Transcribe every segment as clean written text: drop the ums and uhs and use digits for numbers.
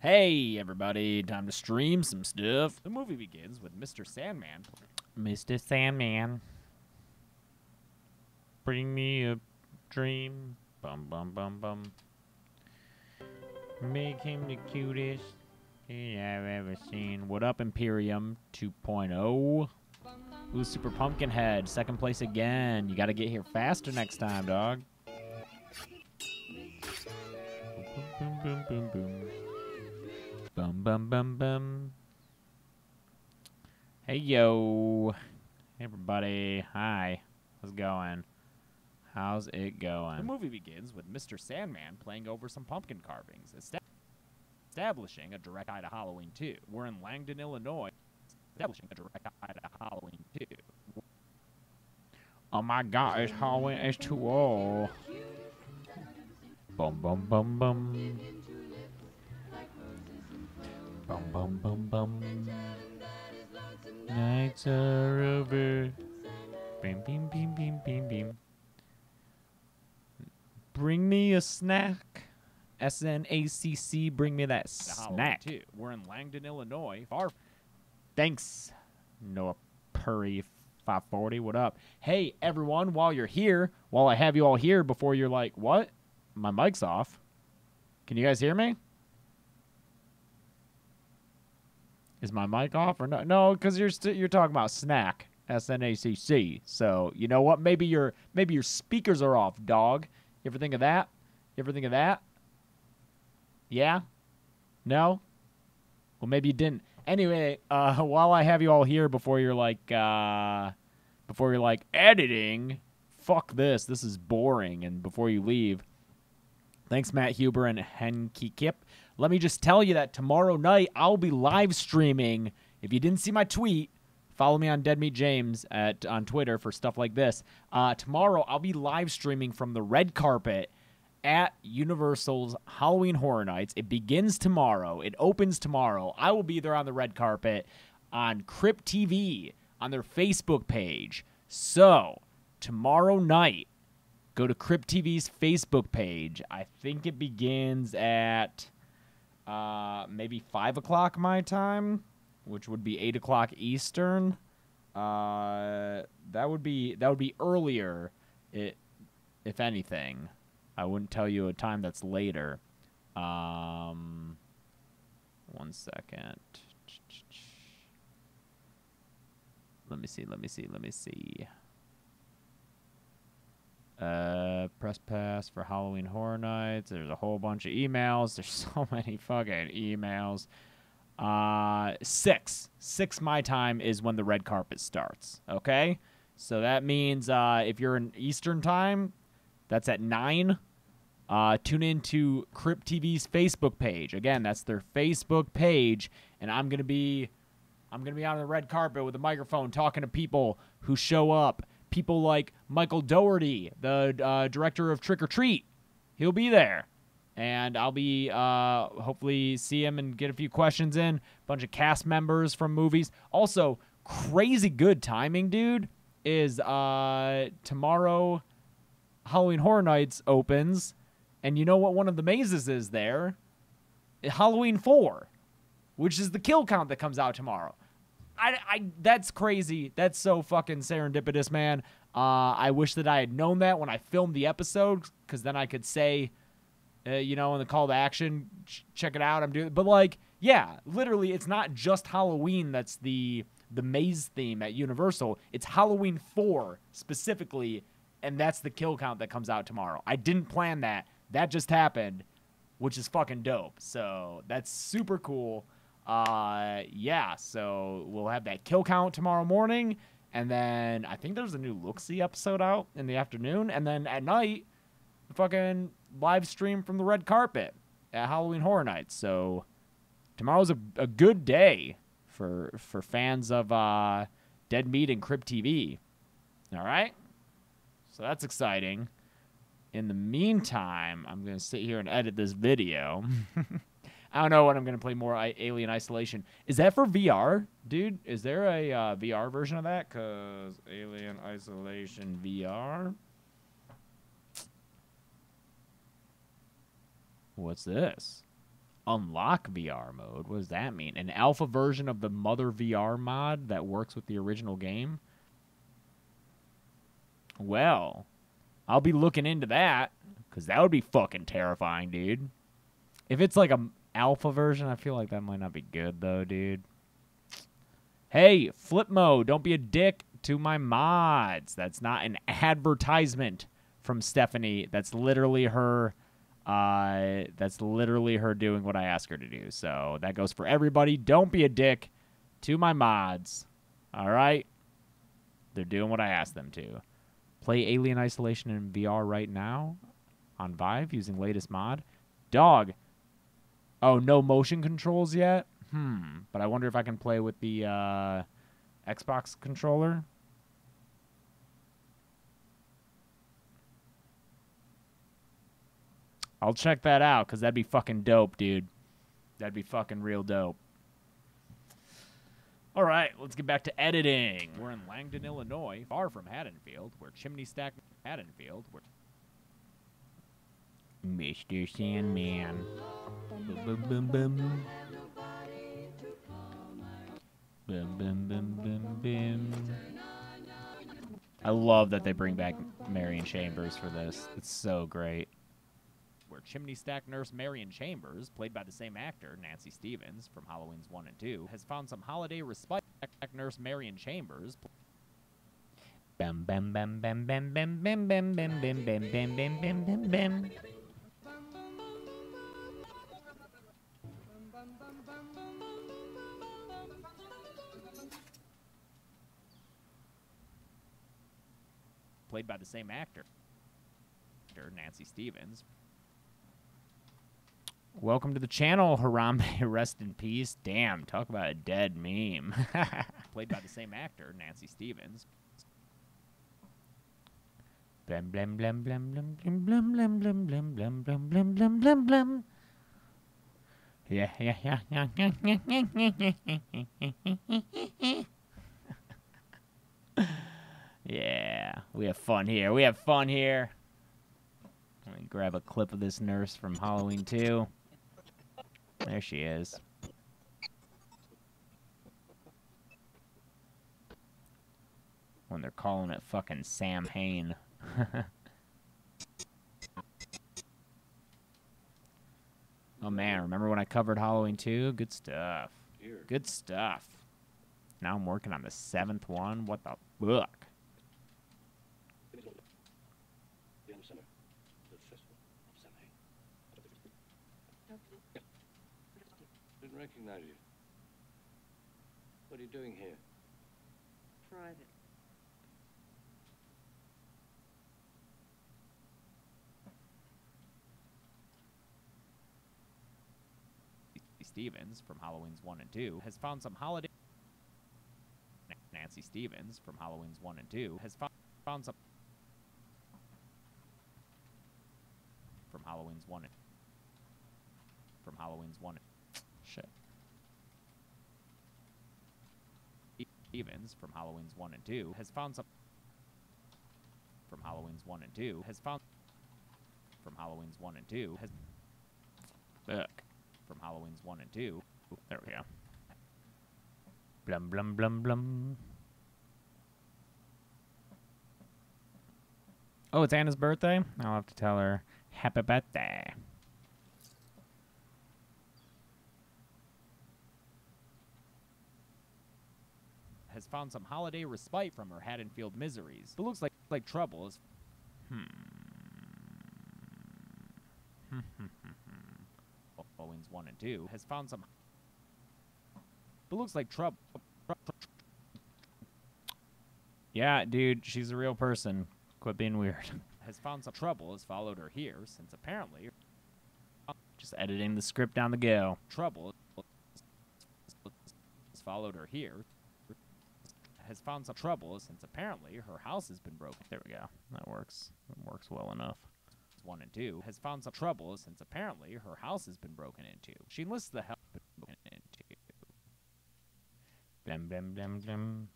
Hey, everybody, time to stream some stuff. The movie begins with Mr. Sandman. Mr. Sandman, bring me a dream. Bum, bum, bum, bum. Make him the cutest I've ever seen. What up, Imperium 2.0? Ooh, Super Pumpkinhead, second place again. You gotta get here faster next time, dog. Boom, boom, boom, boom. Bum, bum, bum, bum. Hey, yo. Hey, everybody. Hi. How's it going? How's it going? The movie begins with Mr. Sandman playing over some pumpkin carvings, establishing a direct eye to Halloween 2. We're in Langdon, Illinois, establishing a direct eye to Halloween 2. Oh my god, it's Halloween H2O. Bum, bum, bum, bum. Bum, bum, bum, bum. Nights are over. Beam, beam, beam, beam, beam, beam. Bring me a snack. SNACC, bring me that snack. Too. We're in Langdon, Illinois. Far. Thanks, Noah Purry 540. What up? Hey, everyone, while you're here, while I have you all here, before you're like, what? My mic's off. Can you guys hear me? Is my mic off or no? No, because you're talking about snack, SNACC. So you know what? Maybe your speakers are off, dog. You ever think of that? You ever think of that? Yeah? No? Well, maybe you didn't. Anyway, while I have you all here, before you're like editing, fuck this. This is boring. And before you leave, thanks, Matt Huber and Henki Kip. Let me just tell you that tomorrow night I'll be live streaming. If you didn't see my tweet, follow me on Dead Meat James on Twitter for stuff like this. Tomorrow I'll be live streaming from the red carpet at Universal's Halloween Horror Nights. It begins tomorrow. It opens tomorrow. I will be there on the red carpet on Crypt TV on their Facebook page. So tomorrow night, go to Crypt TV's Facebook page. I think it begins at maybe 5 o'clock my time, which would be 8 o'clock Eastern. That would be earlier, if anything. I wouldn't tell you a time that's later. 1 second. Let me see. Press pass for Halloween Horror Nights. There's a whole bunch of emails. There's so many fucking emails. 6 my time is when the red carpet starts. Okay? So that means if you're in Eastern time, that's at 9. Tune in to Crypt TV's Facebook page. Again, that's their Facebook page, and I'm gonna be on the red carpet with a microphone talking to people who show up. People like Michael Dougherty, the director of Trick or Treat. He'll be there. And I'll be hopefully see him and get a few questions in. A bunch of cast members from movies. Also, crazy good timing, dude, is tomorrow Halloween Horror Nights opens. And you know what one of the mazes is there? Halloween 4, which is the kill count that comes out tomorrow. That's crazy. That's so fucking serendipitous, man. I wish that I had known that when I filmed the episode, because then I could say, in the call to action, check it out. I'm doing, but like, yeah, literally, it's not just Halloween. That's the maze theme at Universal. It's Halloween 4 specifically, and that's the kill count that comes out tomorrow. I didn't plan that. That just happened, which is fucking dope. So that's super cool. Yeah, so we'll have that kill count tomorrow morning, and then I think there's a new Look-See episode out in the afternoon, and then at night, the fucking live stream from the red carpet at Halloween Horror Nights. So tomorrow's a good day for fans of Dead Meat and Crypt TV. All right? So that's exciting. In the meantime, I'm going to sit here and edit this video. I don't know when I'm going to play more Alien Isolation. Is that for VR? Dude, is there a VR version of that? Because Alien Isolation VR. What's this? Unlock VR mode? What does that mean? An alpha version of the Mother VR mod that works with the original game? Well, I'll be looking into that, because that would be fucking terrifying, dude. If it's like a alpha version, I feel like that might not be good, though, dude. Hey, Flipmo, don't be a dick to my mods. That's not an advertisement from Stephanie. That's literally her. That's literally her doing what I ask her to do. So that goes for everybody. Don't be a dick to my mods. All right? They're doing what I asked them to. Play Alien Isolation in VR right now on Vive using latest mod. Dog. Oh, no motion controls yet? But I wonder if I can play with the Xbox controller. I'll check that out, because that'd be fucking dope, dude. That'd be fucking real dope. All right, let's get back to editing. We're in Langdon, Illinois, far from Haddonfield, where Chimney Stack Haddonfield, where Mr. Sandman. Boom, boom, boom, boom. Boom, boom, boom, boom, boom. I love that they bring back Marion Chambers for this. It's so great. Where Chimney Stack nurse Marion Chambers, played by the same actor, Nancy Stevens, from Halloween's 1 and 2, has found some holiday respite. Nurse Marion Chambers. Bam, bam, bam, bam, bam, bam, bam, bam, bam, bam, bam, bam, bam, bam, bam, bam. Played by the same actor, Nancy Stevens. Welcome to the channel, Harambe. Rest in peace. Damn, talk about a dead meme. Played by the same actor, Nancy Stevens. Blam blam blam blam blam blam blam blam blam blam blam blam blam blam blam. Yeah, yeah, yeah, yeah, yeah, yeah, yeah, yeah. Yeah, we have fun here. We have fun here. Let me grab a clip of this nurse from Halloween 2. There she is. When they're calling it fucking Sam Hain. Oh man, remember when I covered Halloween 2? Good stuff. Good stuff. Now I'm working on the 7th one. What the fuck? Didn't recognize you. What are you doing here? Private. Stevens from Halloween's 1 and 2 has found some holiday. Nancy Stevens from Halloween's 1 and 2 has found some from Halloween's 1 and from Halloween's 1 and shit. Stevens from Halloween's 1 and 2 has found some from Halloween's 1 and 2 has found from Halloween's 1 and 2 has fuck. From Halloween's 1 and 2. Ooh, there we go. Blum, blum, blum, blum. Oh, it's Anna's birthday? I'll have to tell her happy birthday. Has found some holiday respite from her Haddonfield miseries. But looks like trouble is... Halloween's 1 and 2 has found some... But looks like trouble... Yeah, dude, she's a real person. Quit being weird. Has found some trouble has followed her here, since apparently... Just editing the script down the go. Trouble has followed her here. Has found some trouble, since apparently her house has been broken. There we go. That works. It works well enough. 1 and 2 has found some trouble since apparently her house has been broken into. She enlists the help broken into. Blam blam blam blam.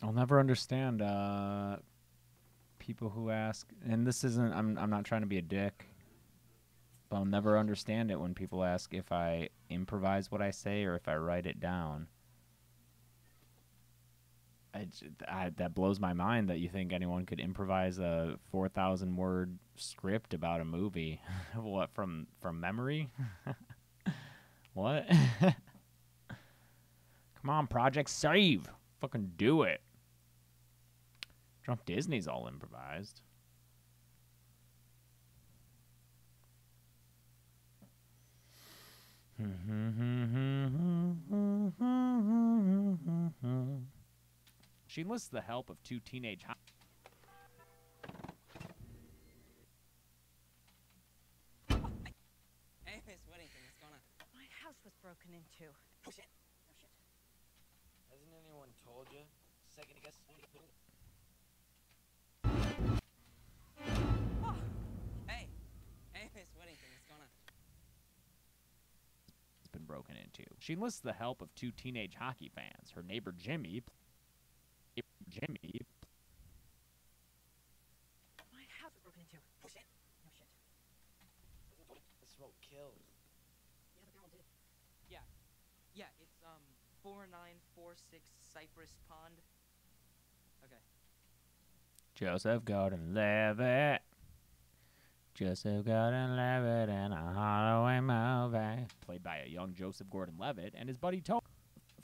I'll never understand people who ask, and this isn't. I'm not trying to be a dick, but I'll never understand it when people ask if I improvise what I say or if I write it down. That blows my mind that you think anyone could improvise a 4,000 word script about a movie. What, from memory? What? Come on, Project Save. Fucking do it. Drunk Disney's all improvised. She enlists the help of two teenage Hey, Miss Whittington, what's going on? My house was broken into. Oh, shit. Oh, shit. Hasn't anyone told you? Second guess. Oh. Hey. Hey, Miss Whittington, what's going on? It's been broken into. She enlists the help of two teenage hockey fans. Her neighbor Jimmy. My house was broken into. Oh, shit. No shit. The smoke kills. Yeah, but they're all dead. Yeah, it's, 4946 Cypress Pond. Okay. Joseph Gordon-Levitt. Joseph Gordon-Levitt in a Holloway movie. Played by a young Joseph Gordon-Levitt and his buddy Tony.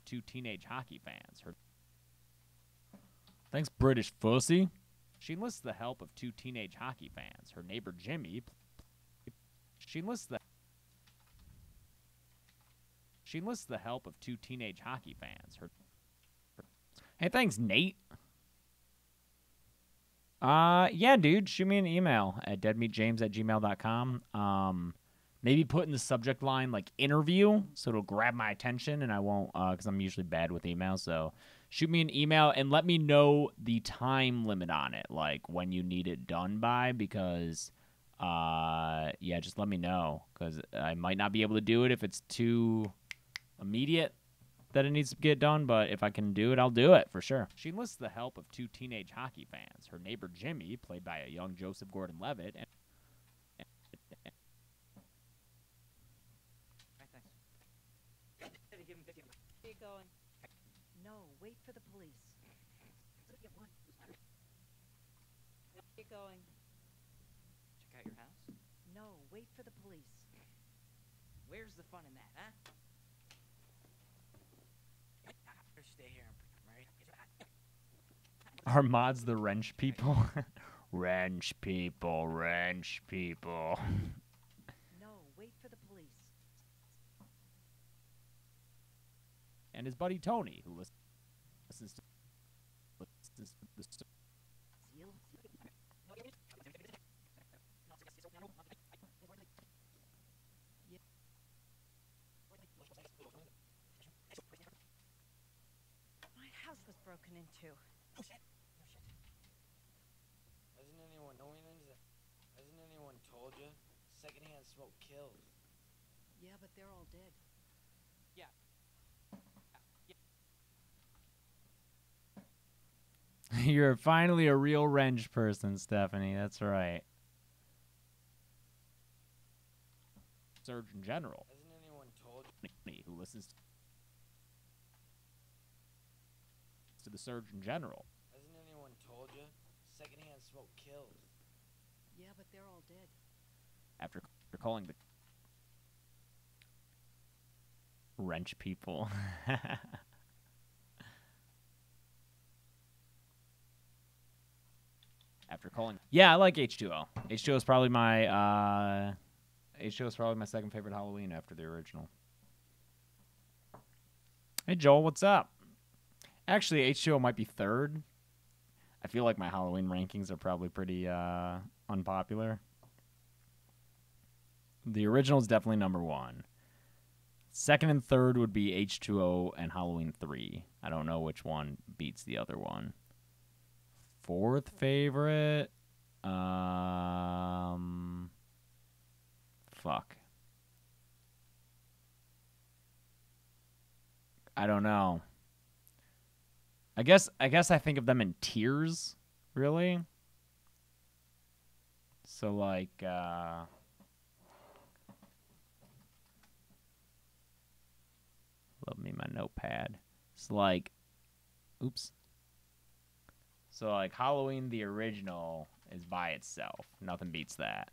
Two teenage hockey fans. Thanks, British fussy. She enlists the help of two teenage hockey fans. Her neighbor Jimmy. She enlists the help of two teenage hockey fans. Hey, thanks, Nate. Yeah, dude, shoot me an email at deadmeatjames@gmail.com. Maybe put in the subject line, like, interview, so it'll grab my attention, and I won't, because I'm usually bad with emails, so shoot me an email and let me know the time limit on it, like, when you need it done by, because, yeah, just let me know, because I might not be able to do it if it's too immediate that it needs to get done, but if I can do it, I'll do it, for sure. She enlists the help of two teenage hockey fans. Her neighbor Jimmy, played by a young Joseph Gordon-Levitt, and Give him 50. Where are you going? No, wait for the police. Get one. Where are you going? Check out your house? No, wait for the police. Where's the fun in that, huh? Stay here, right? are mods the wrench people? Wrench people, wrench people. No, wait for the police. And his buddy Tony, who listens to the Seal? My house was broken into. Oh, shit. No shit. Hasn't anyone told you? Secondhand smoke kills. Yeah, but they're all dead. You're finally a real wrench person, Stephanie. That's right. Surgeon General. Hasn't anyone told you? Me, who listens to the Surgeon General. Hasn't anyone told you? Secondhand smoke kills. Yeah, but they're all dead. After calling the wrench people. After calling, yeah, I like H2O. H2O is probably my second favorite Halloween after the original. Hey Joel, what's up? Actually, H2O might be third. I feel like my Halloween rankings are probably pretty unpopular. The original is definitely number one. Second and third would be H2O and Halloween 3. I don't know which one beats the other one. Fourth favorite, fuck. I don't know. I guess I think of them in tiers, really. So like love me my notepad. It's like oops. So like Halloween the original is by itself. Nothing beats that.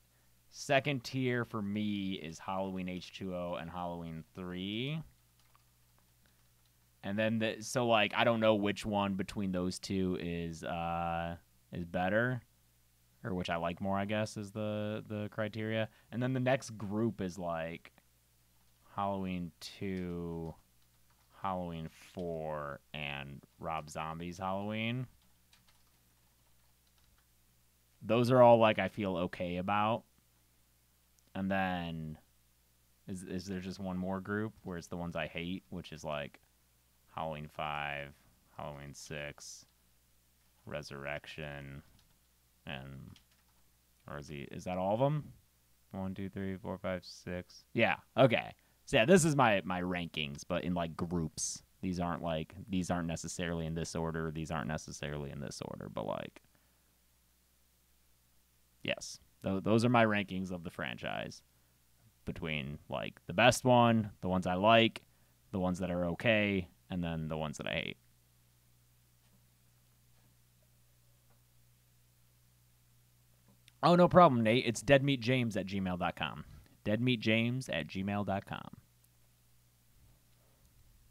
Second tier for me is Halloween H2O and Halloween 3. And then so like I don't know which one between those two is better, or which I like more, I guess, is the criteria. And then the next group is like Halloween 2, Halloween 4, and Rob Zombie's Halloween. Those are all like I feel okay about. And then is there just one more group where it's the ones I hate, which is like Halloween 5, Halloween 6, Resurrection, and or is that all of them? 1, 2, 3, 4, 5, 6. Yeah. Okay. So yeah, this is my rankings, but in like groups. These aren't necessarily in this order. These aren't necessarily in this order, but like yes, those are my rankings of the franchise between like the best one, the ones I like, the ones that are okay, and then the ones that I hate. Oh, no problem, Nate. It's deadmeatjames@gmail.com. Deadmeatjames@gmail.com.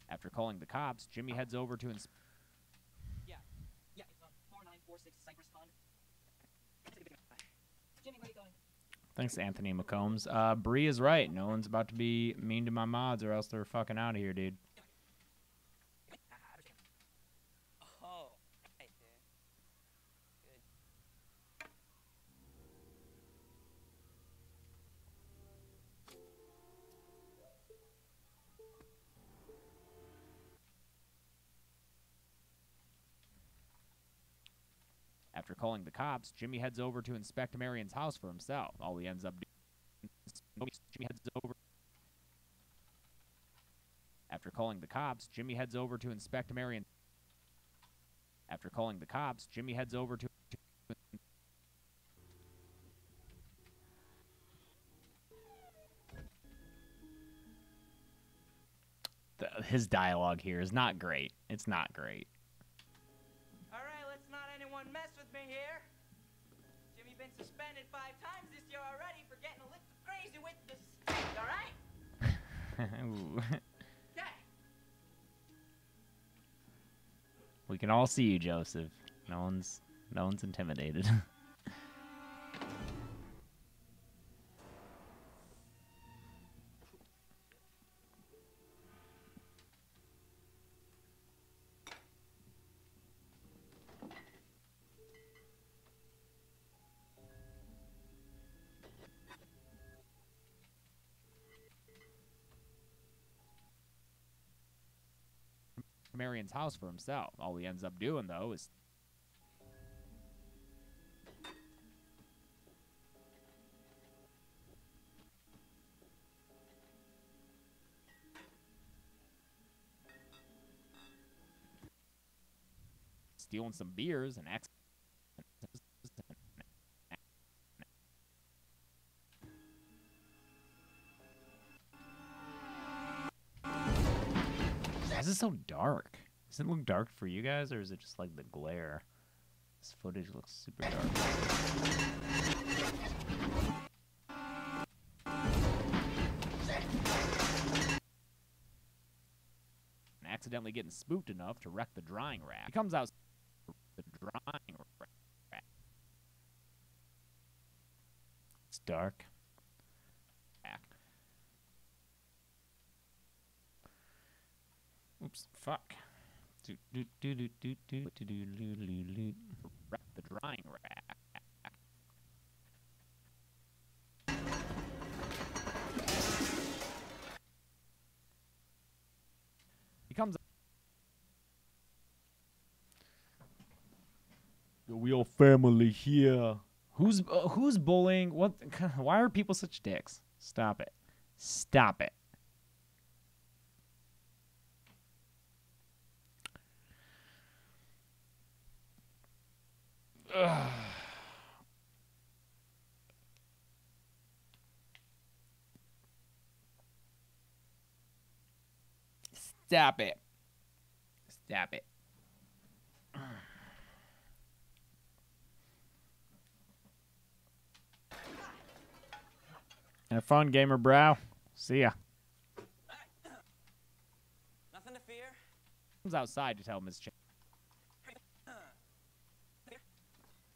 After calling the cops, Jimmy heads over to Yeah, it's on 4946 Cypress Pond. Jimmy, where are you going? Thanks, Anthony McCombs. Bree is right. No one's about to be mean to my mods or else they're fucking out of here, dude. Oh, right there. Good. After calling the cops, Jimmy heads over to inspect Marion's house for himself. All he ends up doing Jimmy heads over. After calling the cops, Jimmy heads over to inspect Marion. After calling the cops, Jimmy heads over to his dialogue here is not great. It's not great. All right, let's not anyone mess with me here. Jimmy been suspended 5 times this year already for getting a little crazy with the stick, all right? Ooh. Okay. We can all see you, Joseph. No one's intimidated. Marion's house for himself. All he ends up doing, though, is stealing some beers and Why is it so dark? Does it look dark for you guys, or is it just like the glare? This footage looks super dark. And accidentally getting spooked enough to wreck the drying rack. He comes out the drying rack. It's dark. Oops, fuck. Wreck the drying rack. He comes. We all family here. Who's bullying? What? Why are people such dicks? Stop it. Stop it. Stop it. Stop it. Have fun, gamer brow. See ya. Nothing to fear. Comes outside to tell Miss Ch. The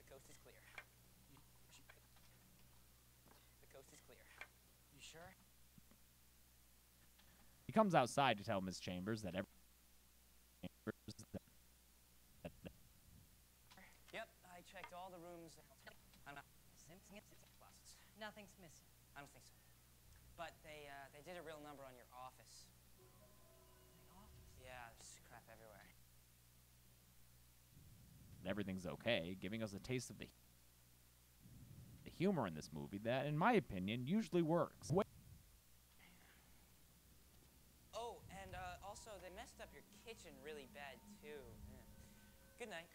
coast is clear. The coast is clear. You sure? He comes outside to tell Miss Chambers that every. Yep, I checked all the rooms. I'm not. Closets. Nothing's missing. I don't think so. But they did a real number on your office. My office. Yeah, there's crap everywhere. Everything's okay, giving us a taste of the humor in this movie that, in my opinion, usually works. Oh, and also they messed up your kitchen really bad too. Yeah. Good night.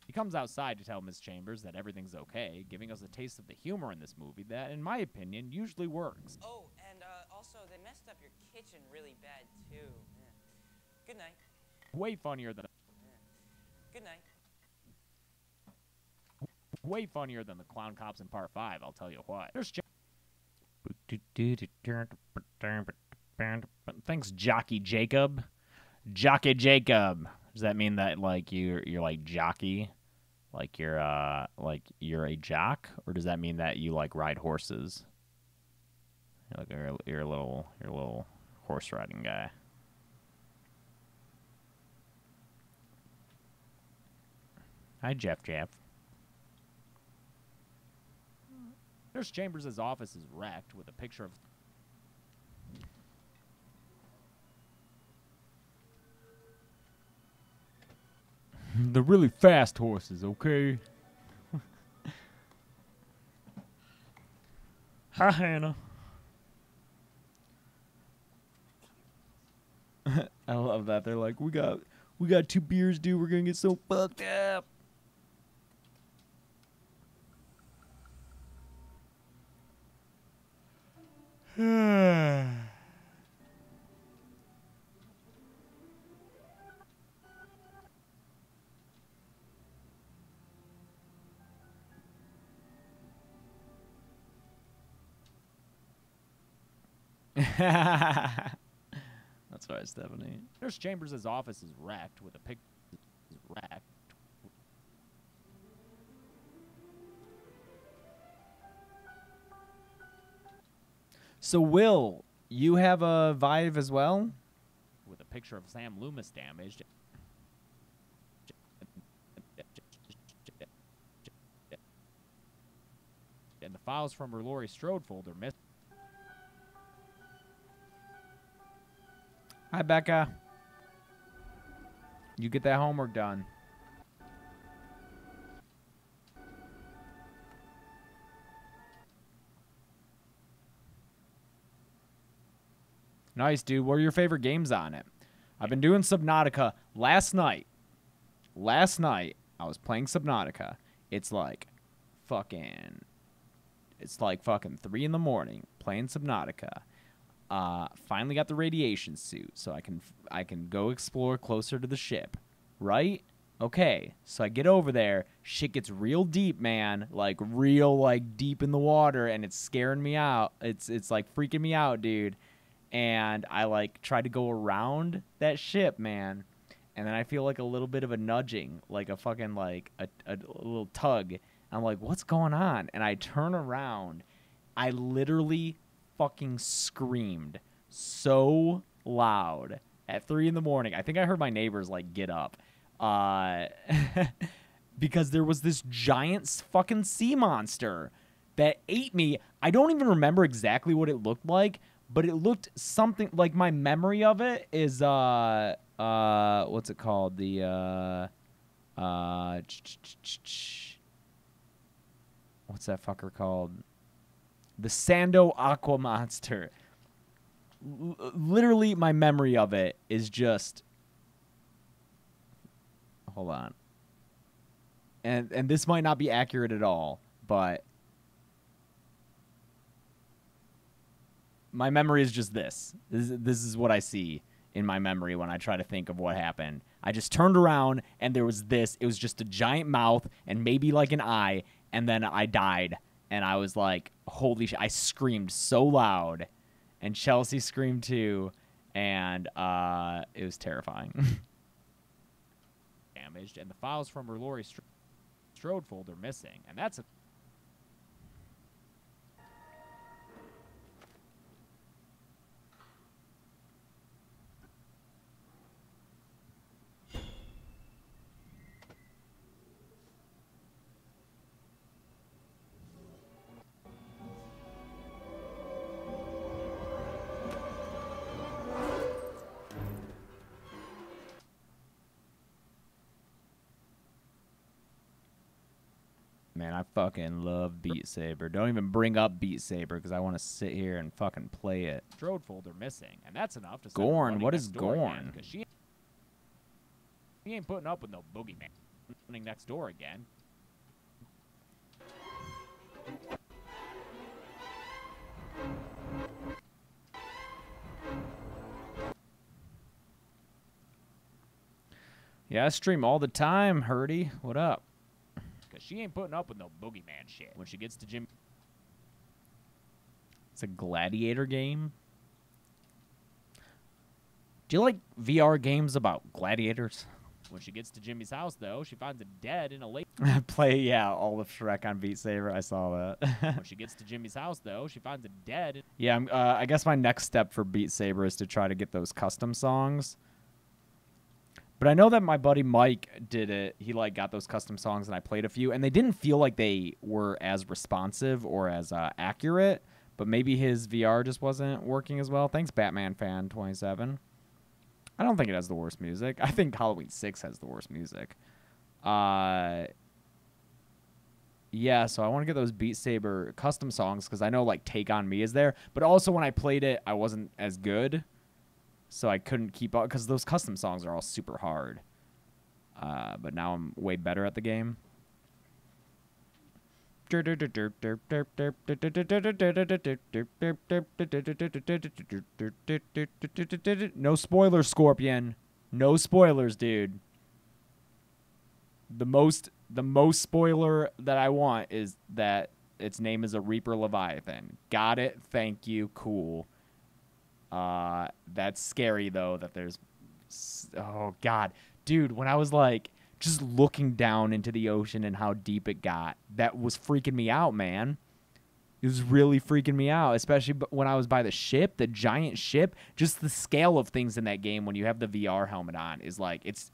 He comes outside to tell Miss Chambers that everything's okay, giving us a taste of the humor in this movie that, in my opinion, usually works. Oh, and also they messed up your kitchen really bad too. Yeah. Good night. Way funnier than Good night. way funnier than the clown cops in Part 5. I'll tell you what. There's thanks, Jockey Jacob. Jockey Jacob. Does that mean that like you're like jockey, like you're a jock, or does that mean that you like ride horses? You're a little horse riding guy. Hi, Jeff. Nurse Chambers' office is wrecked with a picture of. The really fast horses, okay? Hi, Hannah. I love that. They're like, we got 2 beers, dude. We're gonna get so fucked up. That's right, Stephanie. Nurse Chambers' office is wrecked with a picture. So, Will, you have a Vive as well? With a picture of Sam Loomis damaged. And the files from her Laurie Strode folder missing. Hi, Becca. You get that homework done. Nice, dude. What are your favorite games on it? I've been doing Subnautica. Last night, I was playing Subnautica. It's like fucking 3 in the morning playing Subnautica. Finally got the radiation suit, so I can go explore closer to the ship. Right? Okay. So I get over there. Shit gets real deep, man. Like real deep in the water, and it's scaring me out. It's like freaking me out, dude. And I try to go around that ship, man. And then I feel like a little bit of a nudging, like a fucking a little tug. I'm like, what's going on? And I turn around. I literally fucking screamed so loud at 3 in the morning. I think I heard my neighbors get up. Because there was this giant fucking sea monster that ate me. I don't even remember exactly what it looked like, but it looked something like, my memory of it is what's it called? The what's that fucker called? The Sando Aqua Monster. literally, my memory of it is just. Hold on. And this might not be accurate at all, but my memory is just this. This is what I see in my memory when I try to think of what happened. I just turned around and there was this. It was just a giant mouth and maybe like an eye, and then I died. And I was like, holy shit. I screamed so loud, and Chelsea screamed too, and it was terrifying. Damaged, and the files from her Laurie Strode folder missing, and that's a Man, I fucking love Beat Saber. Don't even bring up Beat Saber because I want to sit here and fucking play it. Strode folder missing, and that's enough to send her Gorn, running what next is door Gorn? again, 'cause she ain't putting up with no boogeyman running next door again. Yeah, I stream all the time, Hurdy. What up? Because she ain't putting up with no boogeyman shit. When she gets to Jimmy... It's a gladiator game. Do you like VR games about gladiators? When she gets to Jimmy's house, though, she finds him dead in a lake. Play, yeah, all of Shrek on Beat Saber. I saw that. When she gets to Jimmy's house, though, she finds him dead. Yeah, I guess my next step for Beat Saber is to try to get those custom songs. But I know that my buddy Mike did it. He like got those custom songs, and I played a few, and they didn't feel like they were as responsive or as accurate. But maybe his VR just wasn't working as well. Thanks, Batman Fan 27. I don't think it has the worst music. I think Halloween 6 has the worst music. Yeah, so I want to get those Beat Saber custom songs because I know like Take On Me is there. But also when I played it, I wasn't as good. So I couldn't keep up because those custom songs are all super hard. But now I'm way better at the game. No spoilers, Scorpion. No spoilers, dude. The most spoiler that I want is that its name is a Reaper Leviathan. Got it. Thank you. Cool. That's scary though that there's oh god. Dude, when I was like just looking down into the ocean and how deep it got, that was freaking me out, man. It was really freaking me out, especially when I was by the ship, the giant ship. Just the scale of things in that game when you have the VR helmet on is like it's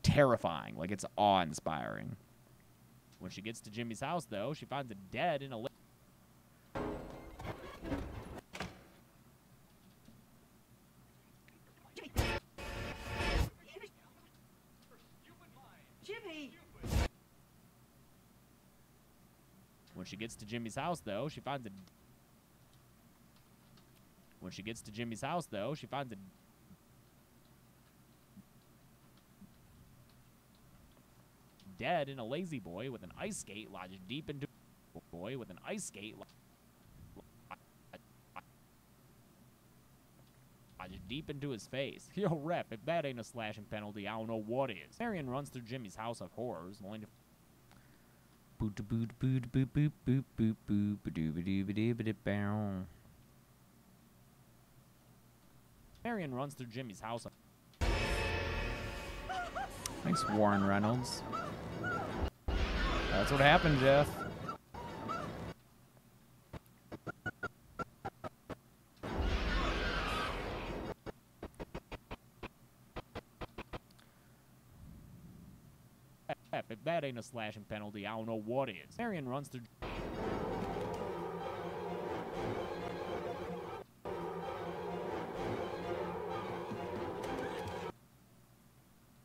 terrifying. Like it's awe-inspiring. When she gets to Jimmy's house though, she finds him dead in a lake. Jimmy! When she gets to Jimmy's house, though, she finds a... When she gets to Jimmy's house, though, she finds a... dead in a lazy boy with an ice skate lodged deep into... boy with an ice skate lodged deep into his face. Yo, rep, if that ain't a slashing penalty, I don't know what is. Marion runs through Jimmy's house of horrors, only to... Marion runs through Jimmy's house of... Thanks, Warren Reynolds. That's what happened, Jeff. If that ain't a slashing penalty, I don't know what is. Marion runs through...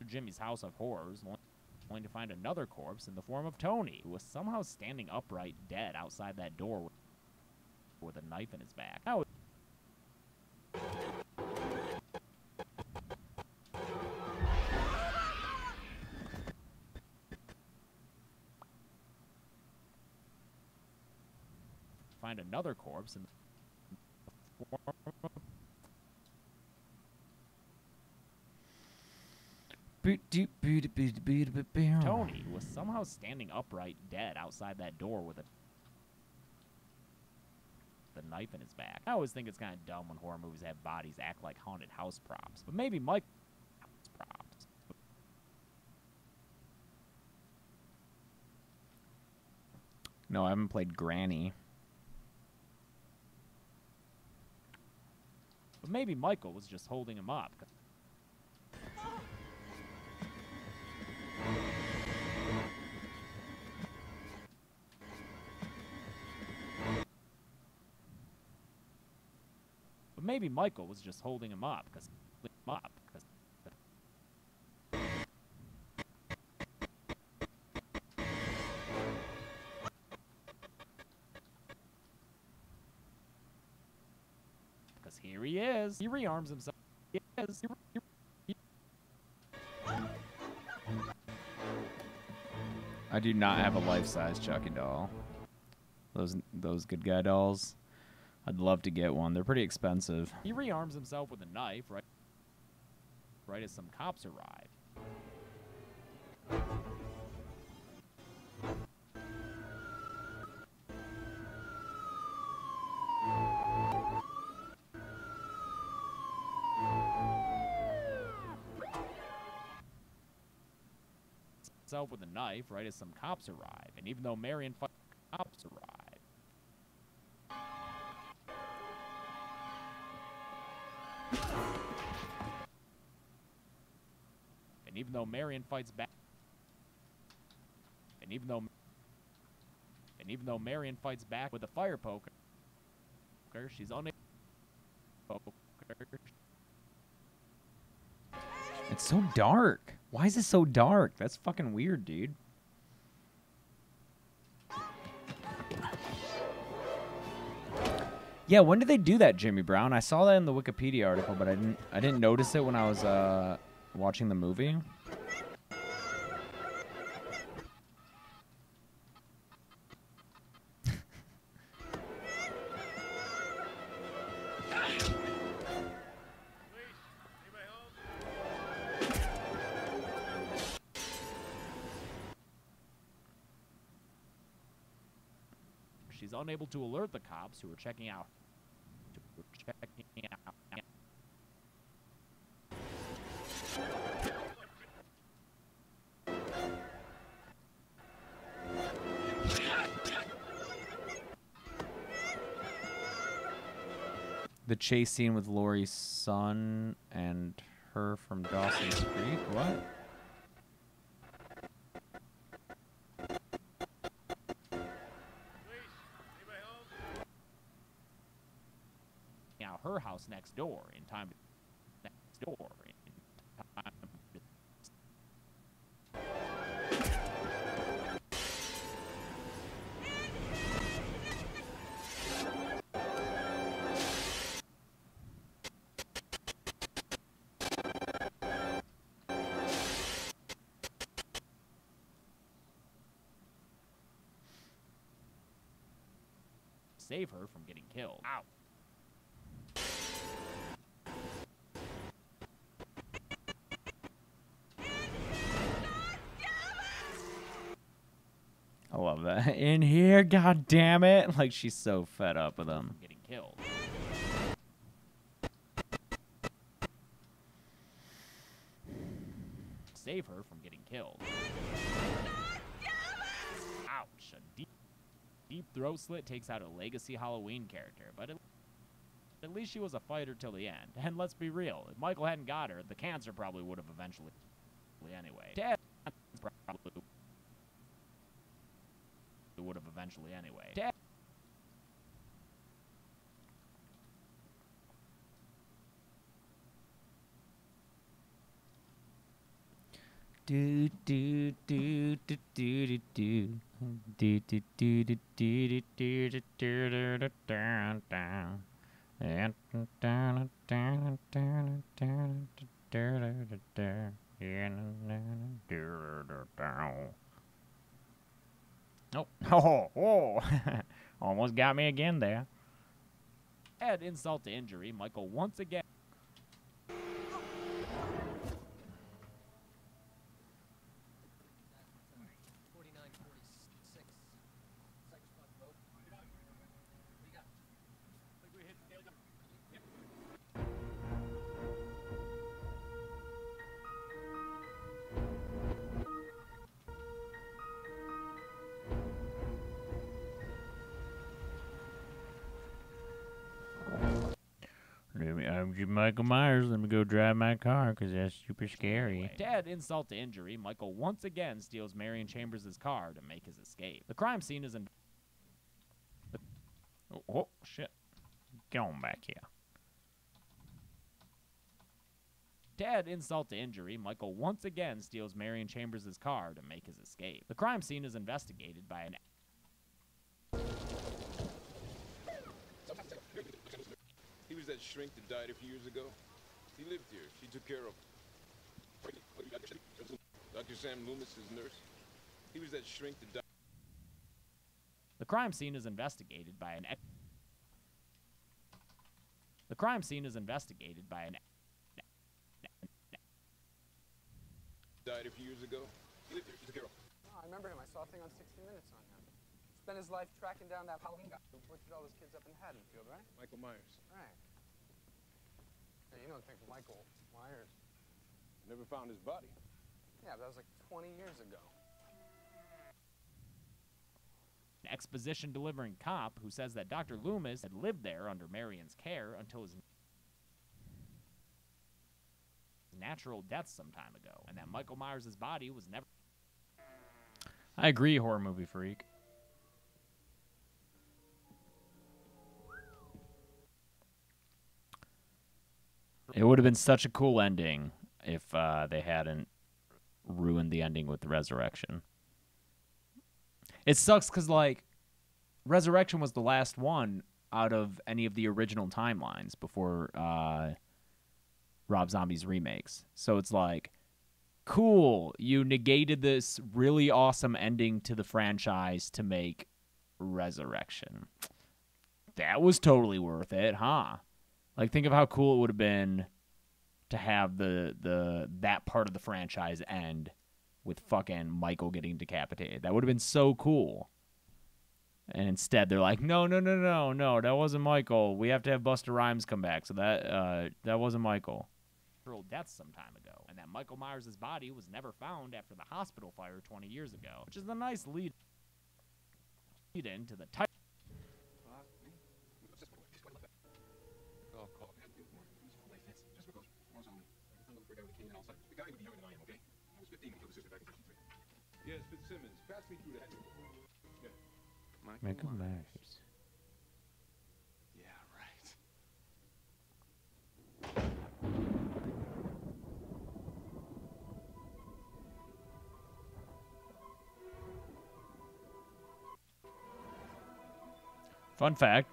Jimmy's house of horrors, only to find another corpse in the form of Tony, who was somehow standing upright dead outside that door with a knife in his back. Now, find another corpse in the form of Tony, who was somehow standing upright dead outside that door with the knife in his back. I always think it's kind of dumb when horror movies have bodies act like haunted house props. But maybe Mike house props. No, I haven't played Granny. But maybe Michael was just holding him up. But maybe Michael was just holding him up because here he is. He rearms himself. Yes. I do not have a life-size Chucky doll. Those good guy dolls. I'd love to get one. They're pretty expensive. He rearms himself with a knife right as some cops arrive. Himself with a knife right as some cops arrive, and even though Marion cops arrive. And even though Marion fights back, and even though Marion fights back with a fire poker, she's unable. It's so dark. Why is it so dark? That's fucking weird, dude. Yeah, when did they do that, Jimmy Brown? I saw that in the Wikipedia article, but I didn't notice it when I was watching the movie. She's unable to alert the cops who are checking out. The chase scene with Laurie's son and her from Dawson's Creek? What? Now her house next door in time to save her from getting killed. Ow. I love that. In here, god damn it. Like, she's so fed up with him. Getting killed. Save her from getting killed. Ouch. A deep throat slit takes out a legacy Halloween character, but at least she was a fighter till the end. And let's be real, if Michael hadn't got her, the cancer probably would have eventually anyway. Dad probably would have eventually anyway. Dad Do do do do do do do do do do do do do do do do down down and down down down down down down. Oh, oh, oh. Almost got me again there. Add insult to injury, Michael once again. I'm Michael Myers. Let me go drive my car because that's super scary. To add insult to injury, Michael once again steals Marion Chambers' car to make his escape. The crime scene is in. Oh, shit. Get on back here. To add insult to injury, Michael once again steals Marion Chambers' car to make his escape. The crime scene is investigated by an. He was that shrink that died a few years ago. He lived here. She took care of him. Dr. Sam Loomis, his nurse. He was that shrink that died. The crime scene is investigated by an. The crime scene is investigated by an. Died a few years ago. He lived here. She took care of him. Oh, I remember him. I saw a thing on 60 Minutes on him. Spent his life tracking down that Halloween guy who butchered all those kids up in Haddonfield, right? Michael Myers. Right. Hey, you don't think Michael Myers... Never found his body. Yeah, but that was like 20 years ago. An exposition delivering cop who says that Dr. Loomis had lived there under Marion's care until his natural death some time ago, and that Michael Myers' body was never. I agree, horror movie freak. It would have been such a cool ending if they hadn't ruined the ending with the resurrection. It sucks because, like, Resurrection was the last one out of any of the original timelines before Rob Zombie's remakes. So it's like, cool, you negated this really awesome ending to the franchise to make Resurrection. That was totally worth it, huh? Like, think of how cool it would have been to have that part of the franchise end with fucking Michael getting decapitated. That would have been so cool. And instead, they're like, no, that wasn't Michael. We have to have Busta Rhymes come back. So that wasn't Michael. Death some time ago, and that Michael Myers' body was never found after the hospital fire 20 years ago, which is a nice lead into the title. Yes, Fitzsimmons. Pass me through that. Michael Myers. Yeah, right. Fun fact,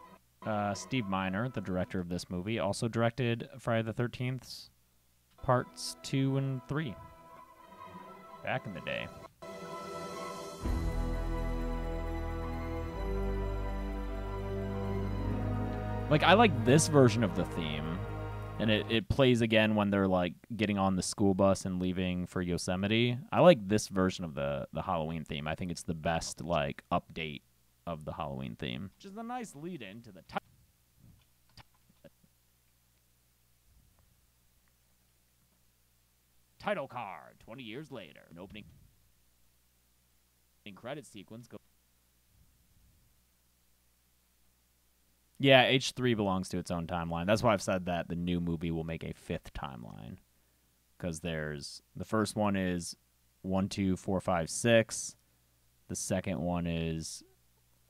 Steve Miner, the director of this movie, also directed Friday the 13th's parts 2 and 3 back in the day. Like, I like this version of the theme, and it plays again when they're, like, getting on the school bus and leaving for Yosemite. I like this version of the Halloween theme. I think it's the best, like, update of the Halloween theme. Which is a nice lead-in to the title card. 20 years later, an opening credit sequence goes. Yeah, H3 belongs to its own timeline. That's why I've said that the new movie will make a 5th timeline. Because there's... The first one is 1, 2, 4, 5, 6. The second one is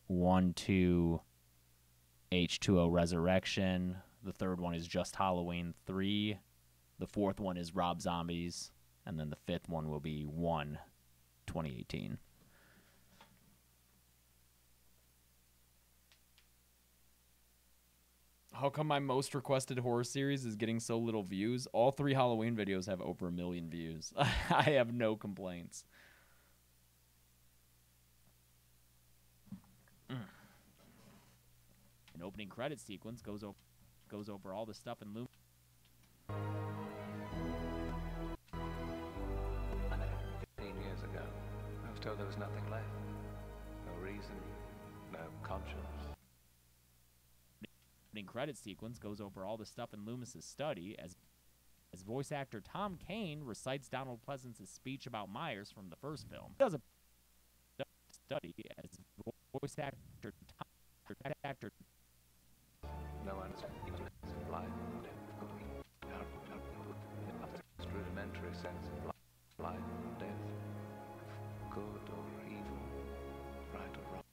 1, 2, H2O Resurrection. The third one is Just Halloween 3. The fourth one is Rob Zombies. And then the fifth one will be 1, 2018. How come my most requested horror series is getting so little views? All 3 Halloween videos have over 1 million views. I have no complaints. opening credit sequence goes over all the stuff in Loom. 15 years ago, I was told there was nothing left. No reason, no conscience. Opening credit sequence goes over all the stuff in Loomis's study as voice actor Tom Kane recites Donald Pleasance's speech about Myers from the first film. Does a study as voice actor No one's life, rudimentary sense of life and death, good or evil, right or wrong.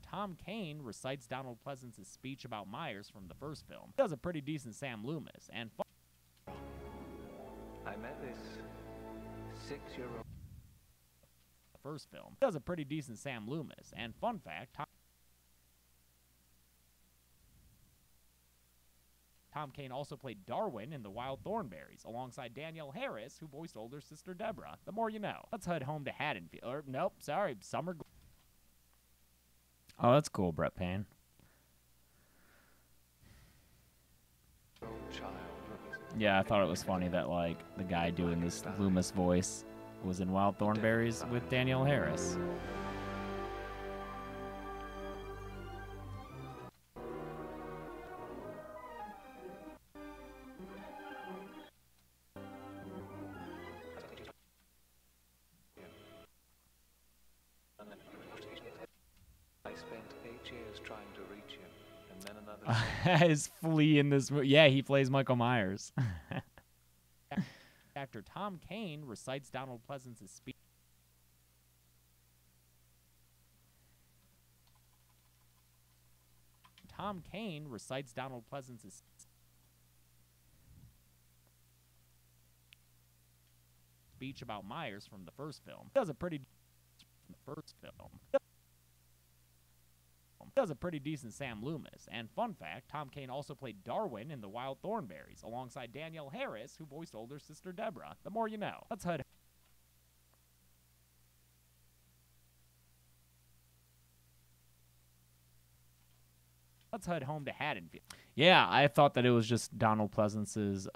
Tom Kane recites Donald Pleasance's speech about Myers from the first film. Does a pretty decent Sam Loomis and I met this 6-year-old. The first film does a pretty decent Sam Loomis and fun fact. Tom Kane also played Darwin in The Wild Thornberrys, alongside Danielle Harris, who voiced older sister Deborah. The more you know. Let's head home to Haddonfield. Or, nope, sorry, Summer. Oh, that's cool, Brett Payne. Yeah, I thought it was funny that, like, the guy doing this Loomis voice was in Wild Thornberrys with Danielle Harris. I spent 8 years trying to reach him, and then another. As Flea in this movie. Yeah, he plays Michael Myers. Actor Tom Kane recites Donald Pleasance's speech. Tom Kane recites Donald Pleasance's speech about Myers from the first film. Does a pretty does a pretty decent Sam Loomis. And fun fact, Tom Kane also played Darwin in The Wild Thornberrys, alongside Danielle Harris, who voiced older sister Deborah. The more you know. Let's head. Let's head home to Haddonfield. Yeah, I thought that it was just Donald Pleasance's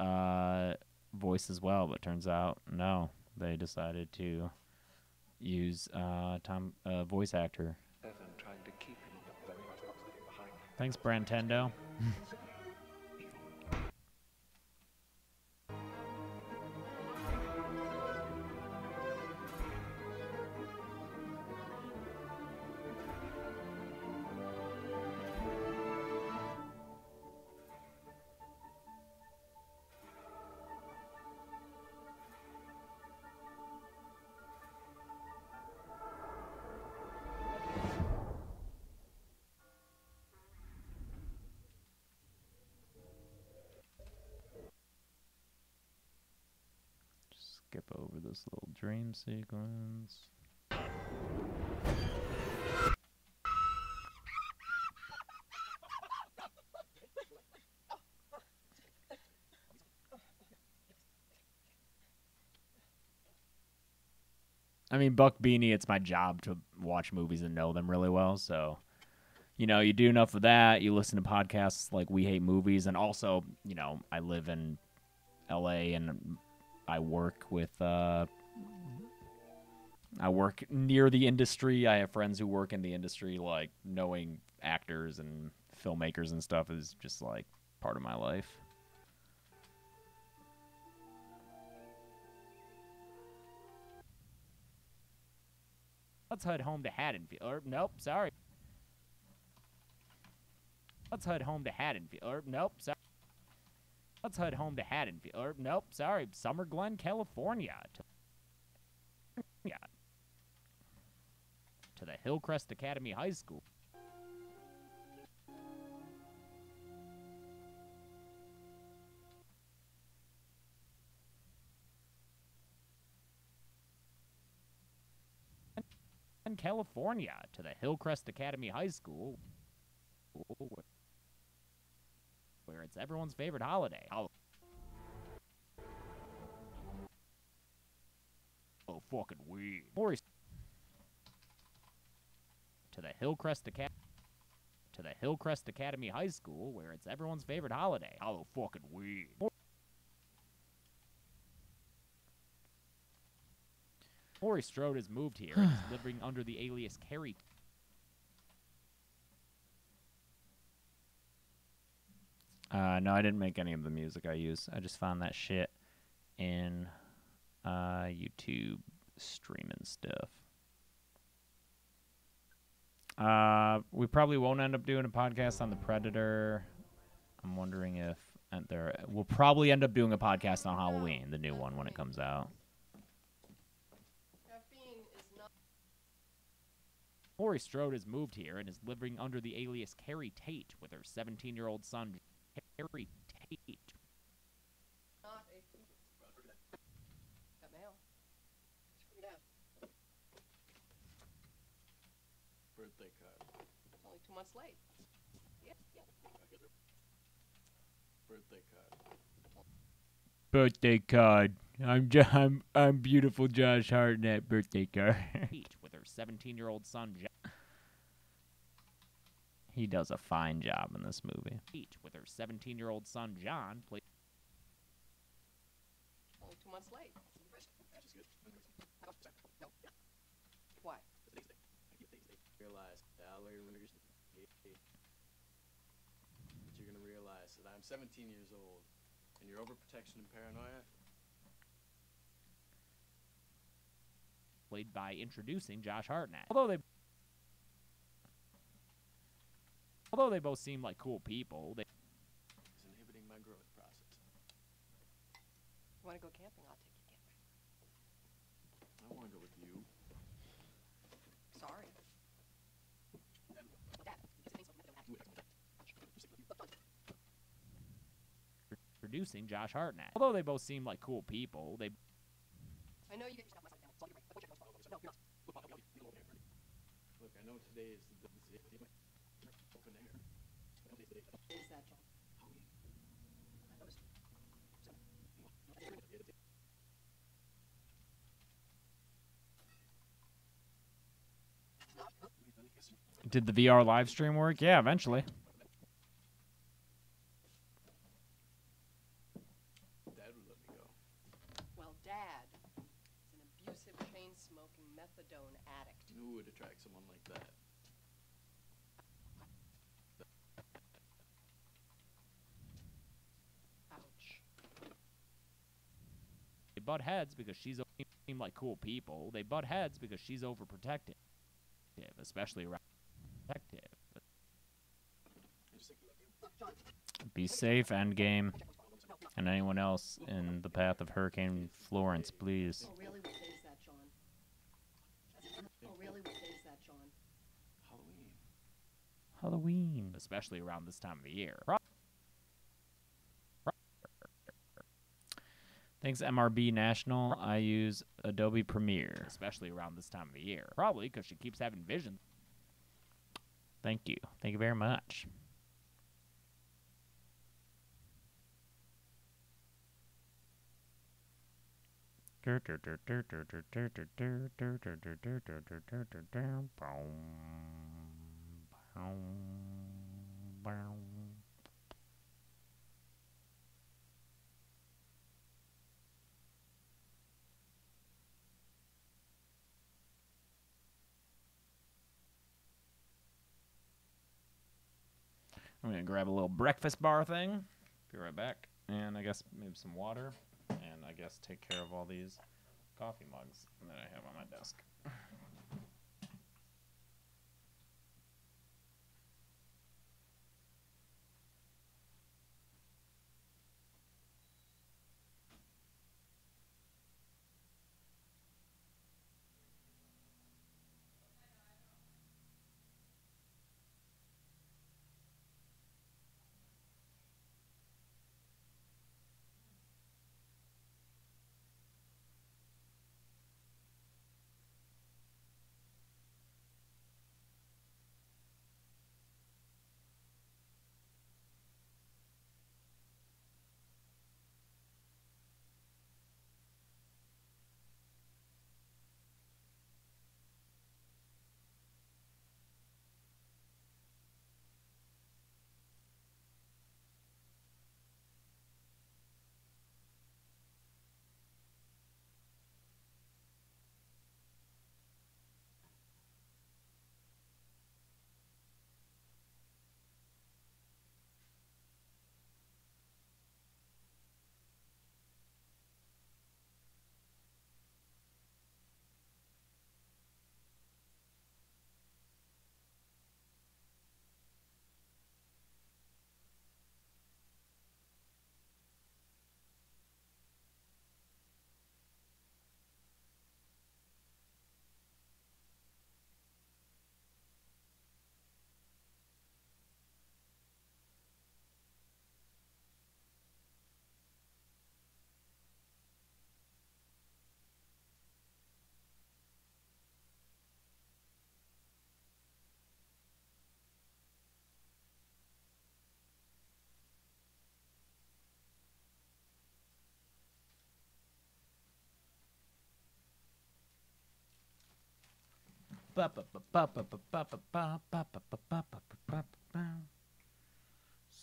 voice as well, but turns out no. They decided to use voice actor. Trying to keep him. Thanks, Brantendo. Skip over this little dream sequence. I mean, Buck Beanie, it's my job to watch movies and know them really well, so, you know, you do enough of that, you listen to podcasts like We Hate Movies, and also, you know, I live in LA and I work with, I work near the industry. I have friends who work in the industry. Like, knowing actors and filmmakers and stuff is just, like, part of my life. Let's head home to Haddonfield. Or, nope, sorry. Let's head home to Haddonfield. Or, nope, sorry. Let's head home to Haddonfield. Or, nope, sorry, Summer Glen, California. To the Hillcrest Academy High School. In California, to the Hillcrest Academy High School. Where it's everyone's favorite holiday. Oh, fucking weird. To the Hillcrest Academy. to the Hillcrest Academy High School, where it's everyone's favorite holiday, Halloween. Laurie Strode has moved here and is living under the alias Carrie. No, I didn't make any of the music I use. I just found that shit in YouTube streaming stuff. We probably won't end up doing a podcast on The Predator. I'm wondering if we'll probably end up doing a podcast on Halloween, the new one, when it comes out. Laurie Strode has moved here and is living under the alias Carrie Tate with her 17-year-old son, Carrie Tate. Not a got mail. It's from Dad. Birthday card. It's only 2 months late. Yeah. Birthday card. Birthday card. I'm beautiful Josh Hartnett. Birthday card. With her 17-year-old son, He does a fine job in this movie. With her 17-year-old son, John, played. Only 2 months late. No. Why? Realize that you're gonna realize that I'm 17 years old, and your overprotection and paranoia. Played by introducing Josh Hartnett. Although they both seem like cool people, It's inhibiting my growth process. You want to go camping? I'll take you camping. I want to go with you. Sorry. introducing Josh Hartnett. Although they both seem like cool people, they. I know you get your stuff myself down. So I'll get right. I put your notes on. No, you're not. Look, I know today is the open air. What is that, John? I noticed. Did the VR live stream work? Yeah, eventually. Dad would let me go. Well, Dad is an abusive, chain-smoking, methadone addict. Who would attract someone like that? Ouch. They butt heads because she's seem like cool people. They butt heads because she's overprotective, especially around protective. Be safe, Endgame. And anyone else in the path of Hurricane Florence, please. Oh, really? What day is that, John? Oh, really? What day is that, John? Halloween. Halloween. Especially around this time of the year. Thanks, MRB National. I use Adobe Premiere. Especially around this time of the year. Probably because she keeps having visions. Thank you. Thank you very much. I'm going to grab a little breakfast bar thing. Be right back. And I guess maybe some water. And I guess take care of all these coffee mugs that I have on my desk.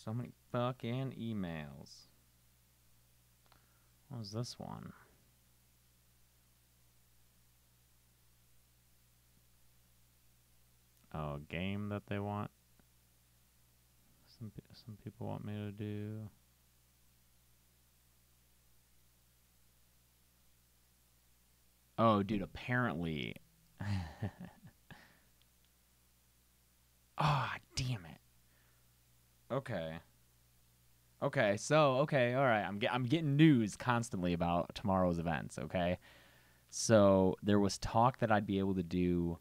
So many fucking emails. What was this one? Oh, a game that they want. Some people want me to do. Oh, dude, apparently. Ah, damn it. Okay. Okay, so all right. I'm getting news constantly about tomorrow's events, okay? So there was talk that I'd be able to do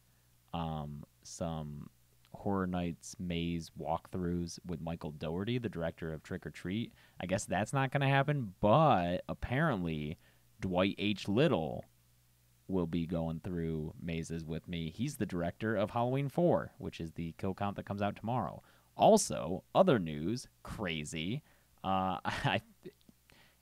some Horror Nights maze walkthroughs with Michael Dougherty, the director of Trick or Treat. I guess that's not going to happen, but apparently Dwight H. Little will be going through mazes with me. He's the director of Halloween 4, which is the kill count that comes out tomorrow. Also, other news, crazy.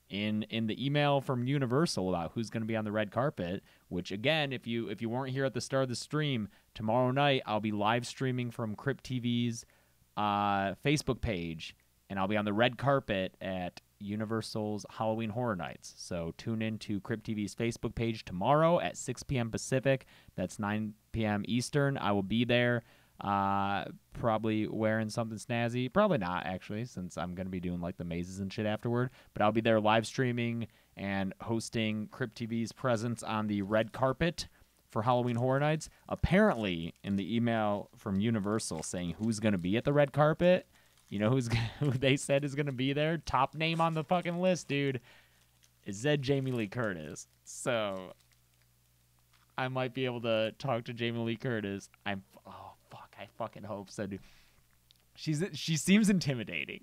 In the email from Universal about who's going to be on the red carpet, which again, if you weren't here at the start of the stream, tomorrow night I'll be live streaming from Crypt TV's Facebook page, and I'll be on the red carpet at Universal's Halloween Horror Nights. So tune in to Crypt TV's Facebook page tomorrow at 6 p.m. Pacific. That's 9 p.m. Eastern. I will be there. Probably wearing something snazzy. Probably not, actually, since I'm going to be doing like the mazes and shit afterward. But I'll be there live streaming and hosting Crypt TV's presence on the red carpet for Halloween Horror Nights. Apparently, in the email from Universal saying who's going to be at the red carpet, you know who they said is going to be there? Top name on the fucking list, dude. It said Jamie Lee Curtis. So I might be able to talk to Jamie Lee Curtis. I fucking hope so, dude. She seems intimidating.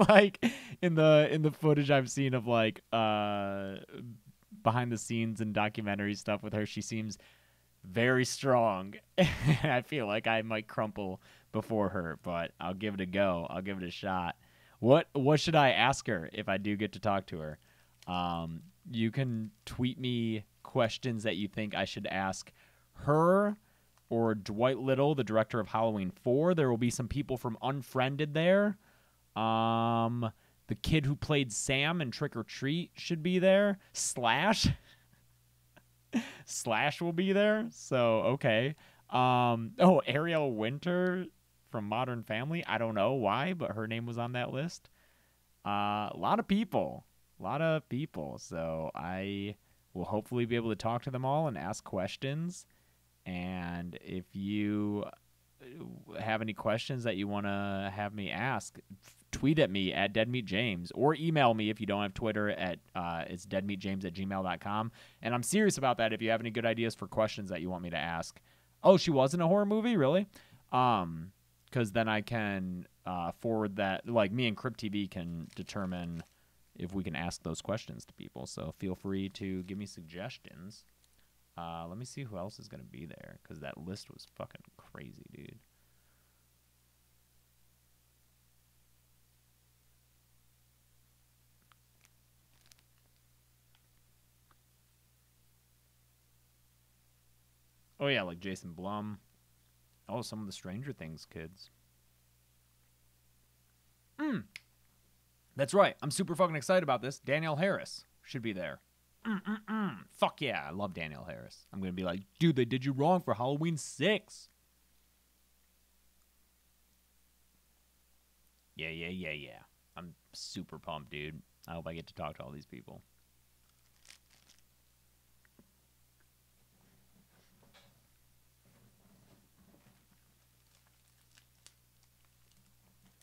Like in the footage I've seen of like behind the scenes and documentary stuff with her, she seems very strong. I feel like I might crumple before her, but I'll give it a go. I'll give it a shot. What should I ask her if I do get to talk to her? You can tweet me questions that you think I should ask her or Dwight Little, the director of Halloween 4. There will be some people from Unfriended there. The kid who played Sam in Trick or Treat should be there. Slash will be there. So, okay. Ariel Winter from Modern Family. I don't know why, but her name was on that list. A lot of people. So I will hopefully be able to talk to them all and ask questions. And if you have any questions that you want to have me ask, tweet at me at deadmeatjames or email me if you don't have Twitter at it's deadmeatjames@gmail.com. And I'm serious about that if you have any good ideas for questions that you want me to ask. Oh, she was in a horror movie? Really? Because then I can forward that. Like, me and Crypt TV can determine if we can ask those questions to people. So feel free to give me suggestions. Let me see who else is going to be there, because that list was fucking crazy, dude. Oh, yeah, like Jason Blum. Oh, some of the Stranger Things kids. That's right. I'm super fucking excited about this. Danielle Harris should be there. Fuck yeah, I love Danielle Harris. I'm going to be like, dude, they did you wrong for Halloween 6. Yeah. I'm super pumped, dude. I hope I get to talk to all these people.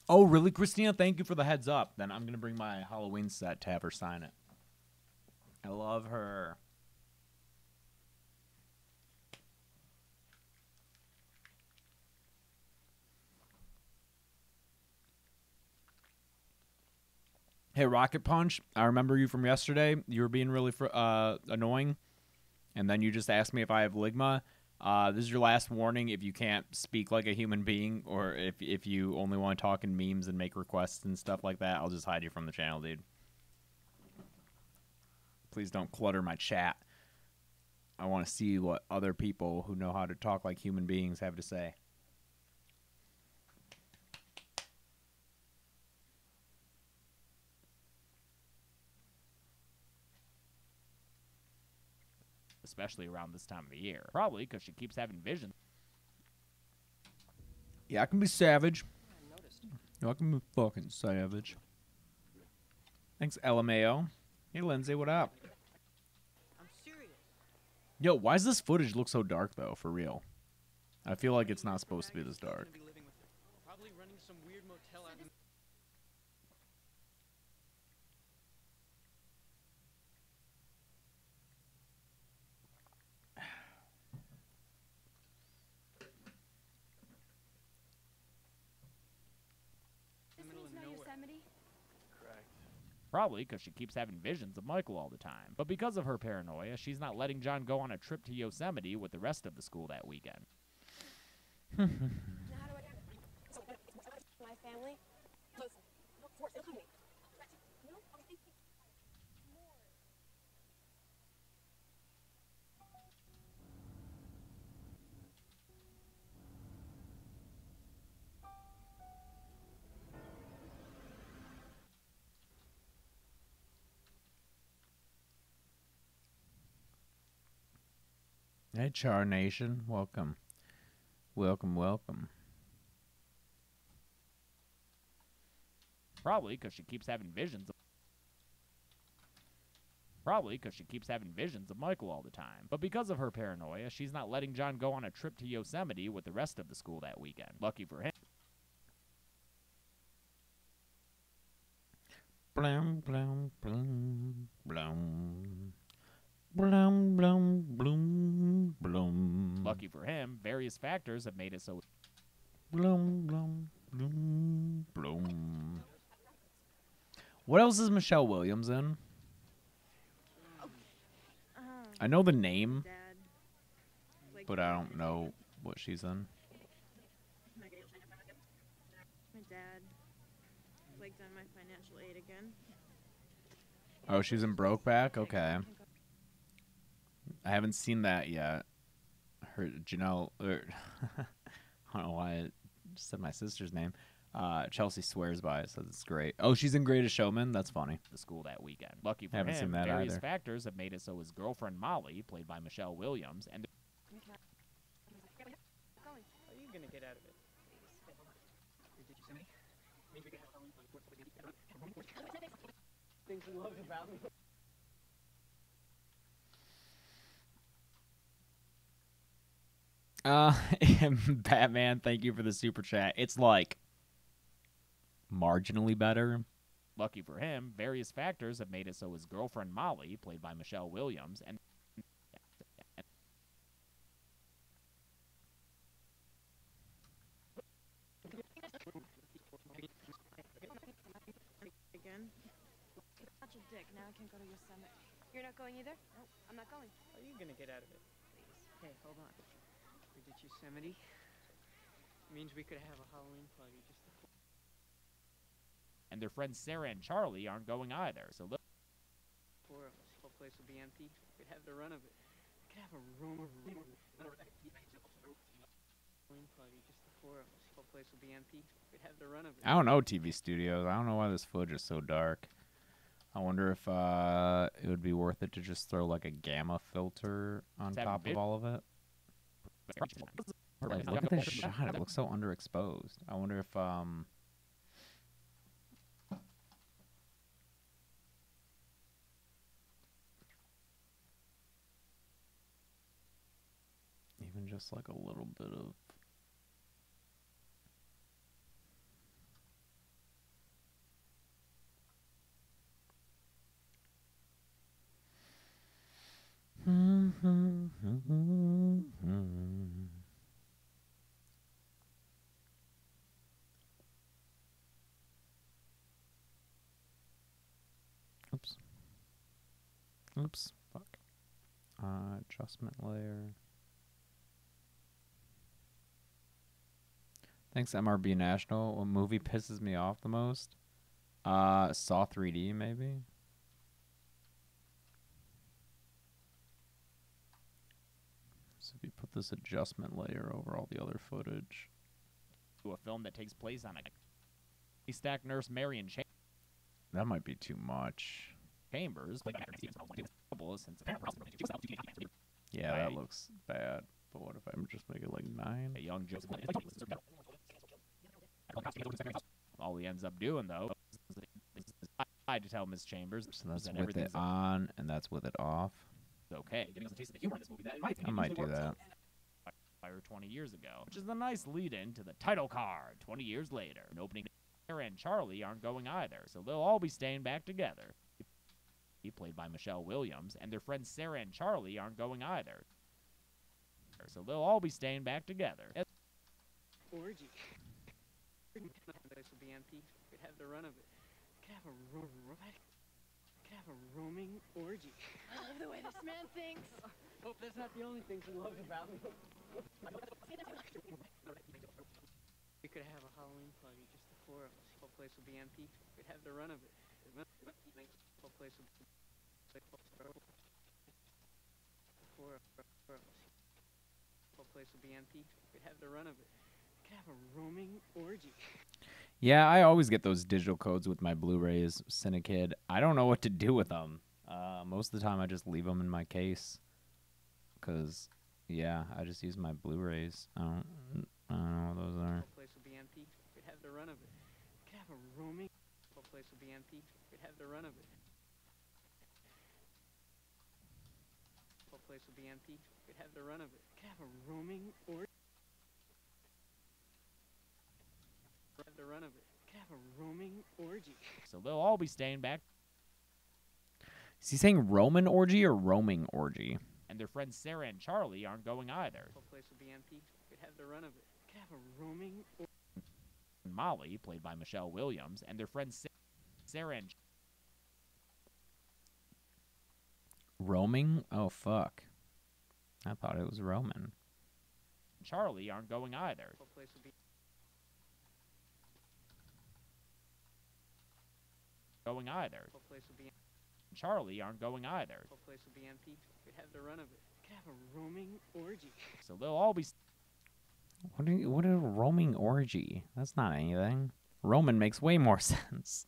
Oh, really, Christina? Thank you for the heads up. Then I'm going to bring my Halloween set to have her sign it. I love her. Hey, Rocket Punch, I remember you from yesterday. You were being really annoying, and then you just asked me if I have Ligma. This is your last warning. If you can't speak like a human being, or if you only want to talk in memes and make requests and stuff like that, I'll just hide you from the channel, dude. Please don't clutter my chat. I want to see what other people who know how to talk like human beings have to say. Especially around this time of the year. Probably because she keeps having visions. Yeah, I can be savage. I can be fucking savage. Thanks, LMAO. Hey, Lindsay, what up? I'm serious. Yo, why does this footage look so dark, though, for real? I feel like it's not supposed to be this dark. Probably running some weird motel out in the middle of nowhere. Correct. Probably because she keeps having visions of Michael all the time. But because of her paranoia, she's not letting John go on a trip to Yosemite with the rest of the school that weekend. Now, how do I my family? Listen, look for it. No, I think more. Hey, Char Nation. Welcome. Welcome, welcome. Probably because she keeps having visions of Probably because she keeps having visions of Michael all the time. But because of her paranoia, she's not letting John go on a trip to Yosemite with the rest of the school that weekend. Lucky for him. Blum, blum, blum, blum. Blum, blum, blum, blum. Lucky for him, various factors have made it so. Blum, blum, blum, blum. What else is Michelle Williams in? I know the name, but I don't know what she's in. My dad flaked on my financial aid again. Oh, she's in Brokeback? Okay. I haven't seen that yet. Her Janelle, I don't know why I said my sister's name. Chelsea swears by it, says it's great. Oh, she's in Greatest Showman? That's funny. The school that weekend. Lucky for Haven't him, seen that various either. factors have made it so his girlfriend Molly, played by Michelle Williams, and Are you gonna get out of it? Things he loves about me. Batman, thank you for the super chat. It's like marginally better. lucky for him, various factors have made it so his girlfriend Molly, played by Michelle Williams, and Again? Such a dick. Now I can't go to Yosemite. You're not going either? No, I'm not going. Are you gonna get out of it? Hey, hold on. We did Yosemite. Means we could have a Halloween party just the and their friends Sarah and Charlie aren't going either. So look, four of us. Whole place will be empty. We'd have the run of it. We could have a room of Halloween party just the four of us. Whole place will be empty. We'd have the run of it. I don't know TV studios. I don't know why this footage is so dark. I wonder if it would be worth it to just throw like a gamma filter on top of all of it. Like, look at this shot. It looks so underexposed. I wonder if even just like a little bit of oops. Oops. Fuck. Adjustment layer. Thanks, MRB National. What movie pisses me off the most? Saw 3D, maybe? So if you put this adjustment layer over all the other footage. To a film that takes place on a stack nurse Marion That might be too much. Chambers. Yeah, that looks bad. But what if I just make it like 9? A young Joe. All he ends up doing, though, is I to tell Miss Chambers. So that's with it on, and that's with it off. Okay. I might do that. 20 years ago, which is a nice lead-in to the title card 20 years later. An opening, Sarah and Charlie aren't going either, so they'll all be staying back together. He played by Michelle Williams, and their friends Sarah and Charlie aren't going either, so they'll all be staying back together. Orgy. This will be empty. Could have the run of it. Could have a roaming orgy. I love the way this man thinks. Hope that's not the only thing he loves about me. We could have a Halloween party, just the 4 of us. Whole place will be empty. We'd have the run of it. Whole place will be the 4 of us. Whole place will be empty. We'd have the run of it. Could have a roaming orgy. Yeah, I always get those digital codes with my Blu-rays, Cinekid. I don't know what to do with them. Most of the time, I just leave them in my case. Because, yeah, I just use my Blu-rays. I don't know what those are. Whole place will be empty. We'd have the run of it. Could have a roaming. Whole place will be empty. We'd have the run of it. Whole place will be empty. We'd have the run of it. Could have a roaming orgy. Have the run of it. Could have a roaming orgy. So they'll all be staying back. Is he saying Roman orgy or roaming orgy? And their friends Sarah and Charlie aren't going either. Whole place will be empty. We'd have the run of it. Could have a roaming orgy. Molly, played by Michelle Williams, and their friends Sarah and Roaming? Oh, fuck. I thought it was Roman. Charlie aren't going either. Whole place will be going either. Whole place will be Charlie aren't going either. Whole place will be empty. We'd have the run of it. Could have a roaming orgy. So they'll all be. What is a roaming orgy? That's not anything. Roman makes way more sense.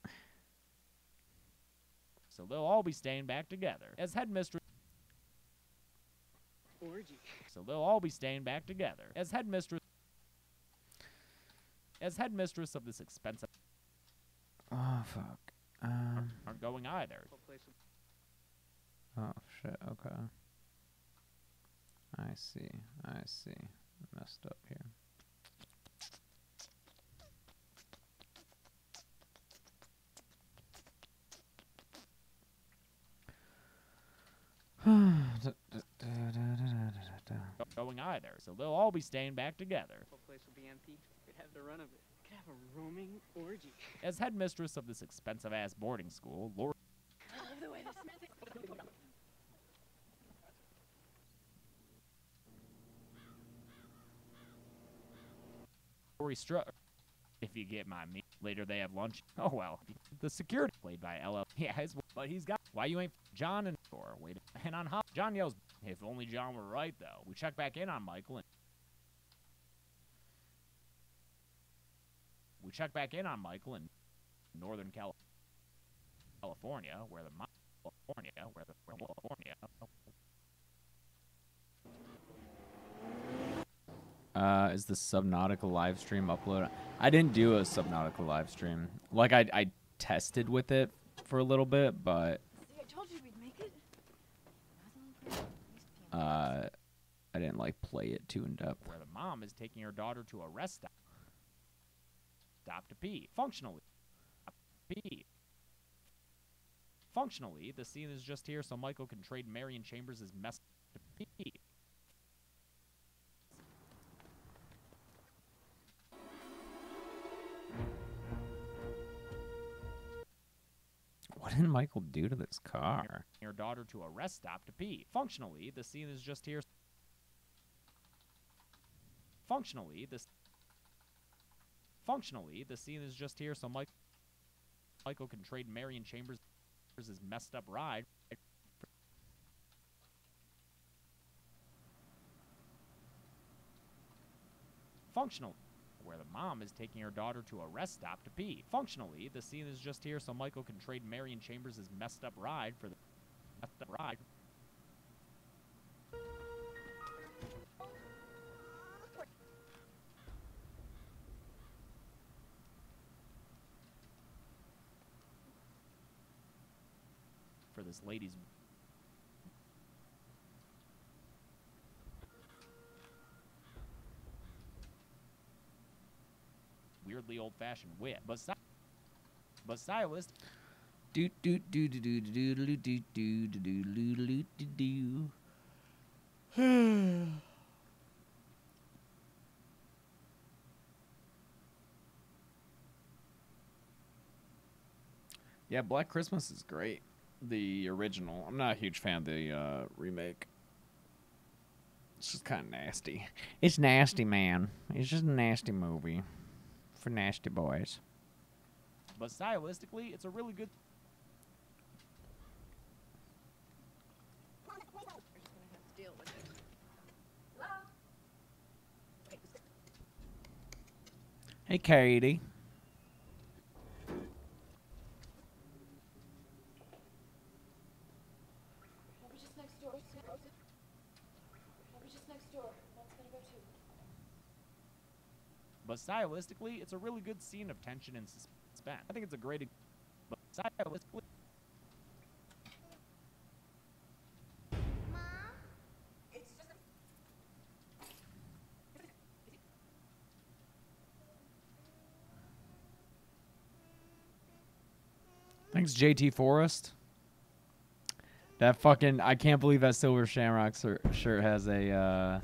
So they'll all be staying back together as headmistress. Orgy. So they'll all be staying back together as headmistress. As headmistress of this expensive. Oh fuck. Aren't going either. Whole place will Oh shit. Okay. I see. I see. Messed up here. Going either. So they'll all be staying back together. Whole place will be empty. We'd have the run of it. Could have a roaming orgy. As headmistress of this expensive ass boarding school, Lori. I love the way this man thinks. Lori Struck. If you get my meat. Later they have lunch. Oh well. The security played by LL. Yeah, but he's got. Why you ain't John and or wait and on how John yells. If only John were right though. We check back in on Michael and. We check back in on Michael in Northern California, where the Is the Subnautica live stream upload? I didn't do a Subnautica live stream. Like I tested with it for a little bit, but See, I told you we'd make it. I didn't like play it too in depth. where the mom is taking her daughter to a rest stop to pee. Functionally, the scene is just here so Michael can trade Marion Chambers' mess to pee. What did Michael do to this car? Your daughter to a rest stop to pee. Functionally, the scene is just here. Functionally, the scene is just here so Michael can trade Marion Chambers' messed up ride. Functional, where the mom is taking her daughter to a rest stop to pee. Functionally, the scene is just here so Michael can trade Marion Chambers' messed up ride for the messed up ride. For this lady's weirdly old-fashioned wit, but stylist. Do do do do do do do do do do do do do. Yeah, Black Christmas is great. The original. I'm not a huge fan of the remake. It's just kind of nasty. It's nasty, man. It's just a nasty movie for nasty boys. But stylistically, it's a really good. We're just gonna have to deal with it. Hey, Katie. I'll be just next door. I'll be just next door. Mom's gonna go too. But stylistically, it's a really good scene of tension and suspense. I think it's a great. But stylistically. Thanks, JT Forrest. That fucking, I can't believe that Silver Shamrock shirt has a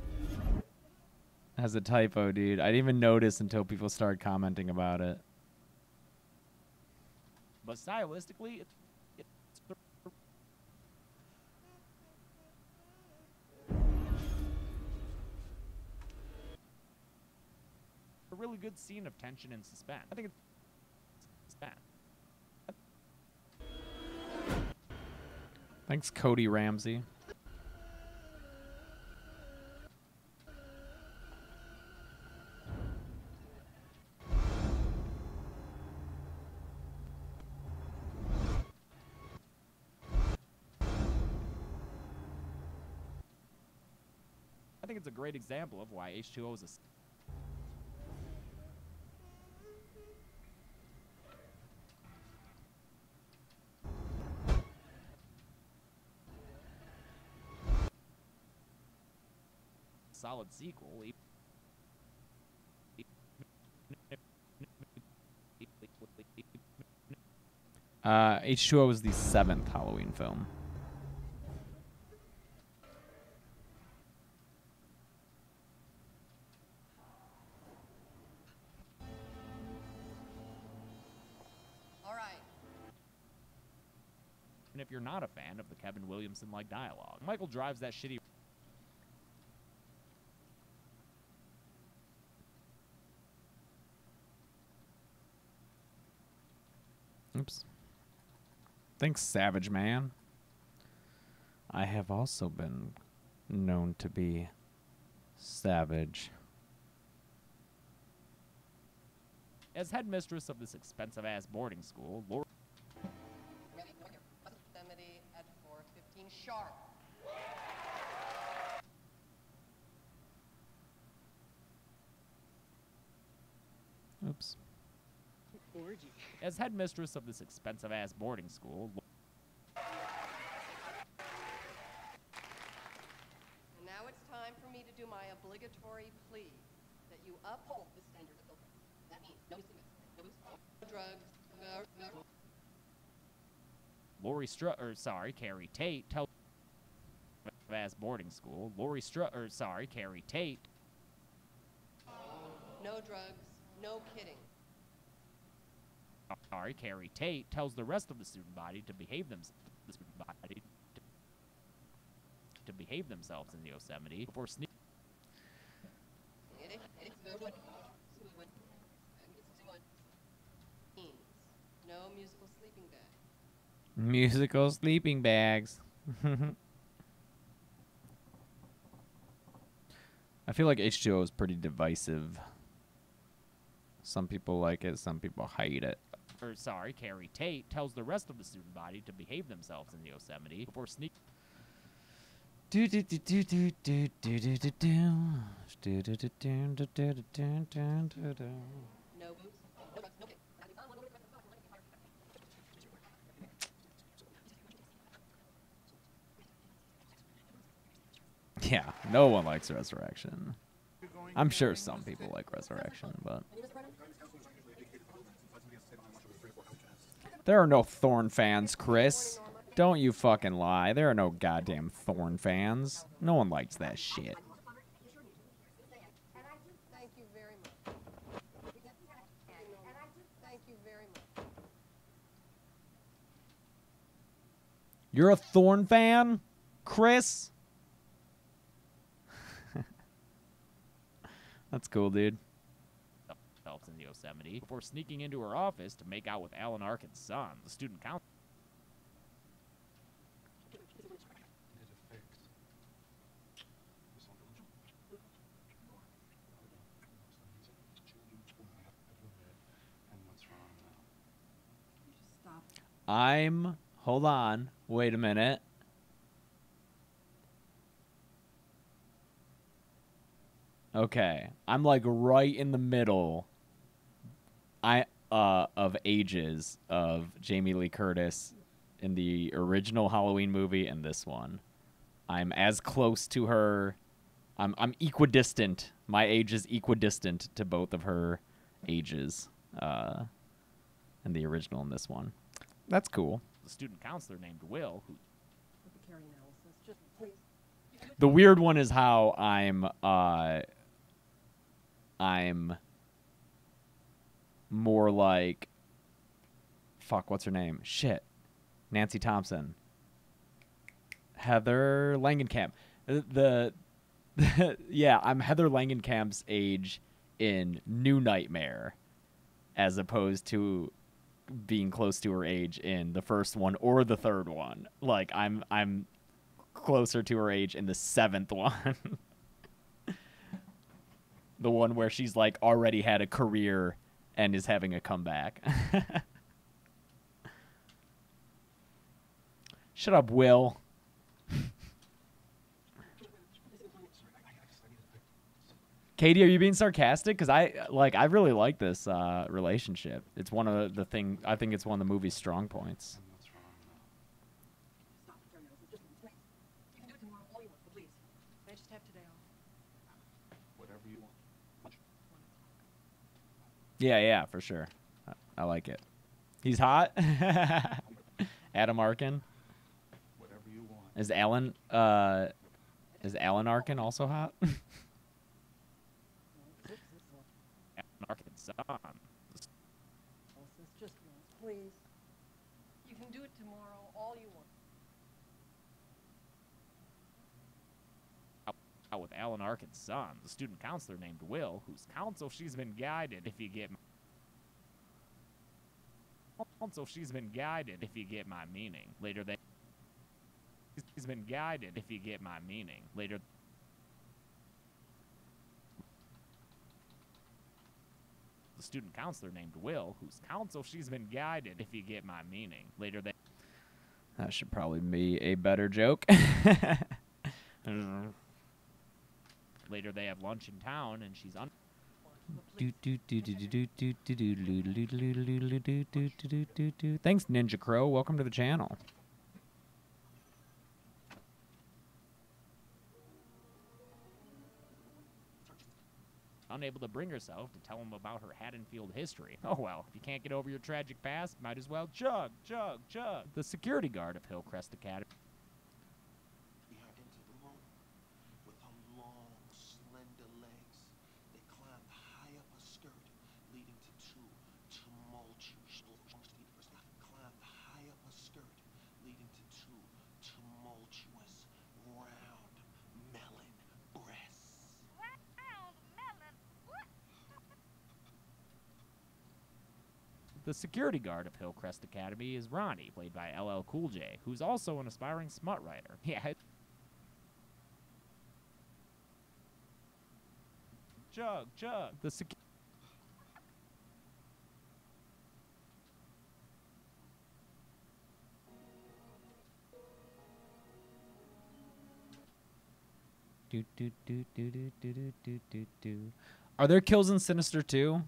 typo, dude. I didn't even notice until people started commenting about it. But stylistically, it's a really good scene of tension and suspense. I think it's suspense. Thanks, Cody Ramsey. I think it's a great example of why H2O is a. Solid sequel. H2O was the 7th Halloween film. All right. And if you're not a fan of the Kevin Williamson-like dialogue, Michael drives that shitty. Oops. Thanks, Savage Man. I have also been known to be savage. As headmistress of this expensive-ass boarding school, Lori Yosemite at 4:15 sharp. Oops. Orgy. As headmistress of this expensive-ass boarding school, And now it's time for me to do my obligatory plea that you uphold the standards of the law. That means no drugs, no. Carrie Tate tells ass boarding school. Carrie Tate. No drugs, no kidding. Carrie Tate tells the rest of the student body to behave themselves in Yosemite before sneaking. No musical sleeping bag. Musical sleeping bags. I feel like H2O is pretty divisive Some people like it, some people hate it. Or sorry, Carrie Tate tells the rest of the student body to behave themselves in the Yosemite before sneaking. Do do do do do do do do do do. Do do do do do do do do do. No booze, no drugs, no kick. Yeah, no one likes Resurrection. I'm sure some people like Resurrection, but there are no Thorn fans, Chris. Don't you fucking lie. There are no goddamn Thorn fans. No one likes that shit. Thank you very much. Thank you very much. You're a Thorn fan, Chris? That's cool, dude. Themselves in the Yosemite before sneaking into her office to make out with Alan Arkin's son, the student council. Hold on. Wait a minute. Okay. I'm like right in the middle of ages of Jamie Lee Curtis in the original Halloween movie and this one. I'm as close to her. I'm equidistant. My age is equidistant to both of her ages. In the original and this one. That's cool. The student counselor named Will, who the weird one is how I'm more like fuck, what's her name? Shit. Nancy Thompson. Heather Langenkamp. Yeah, I'm Heather Langenkamp's age in New Nightmare as opposed to being close to her age in the first one or the third one. Like I'm closer to her age in the seventh one. The one where she's like already had a career and is having a comeback. Shut up, Will. Katie, are you being sarcastic? Because I really like this relationship. It's one of the thing. I think it's one of the movie's strong points. Yeah, for sure. I like it. He's hot. Adam Arkin. Whatever you want. Is Alan Arkin also hot? Arkin's son. Just please. You can do it tomorrow, all you want. Out with Alan Arkin's son, the student counselor named Will, whose counsel she's been guided, if you get my meaning. Later he's been guided, if you get my meaning. Later the student counselor named Will, whose counsel she's been guided, if you get my meaning. Later that should probably be a better joke. Later they have lunch in town, and she's Thanks, Ninja Crow. Welcome to the channel. unable to bring herself to tell him about her Haddonfield history. Oh well, if you can't get over your tragic past, might as well chug. The security guard of Hillcrest Academy. We are into the room with her long, slender legs. They climbed high up her skirt, leading to two tumultuous round melon breasts. Round melon? What? The security guard of Hillcrest Academy is Ronnie, played by LL Cool J, who's also an aspiring smut writer. Yeah. Chug. Are there kills in Sinister 2?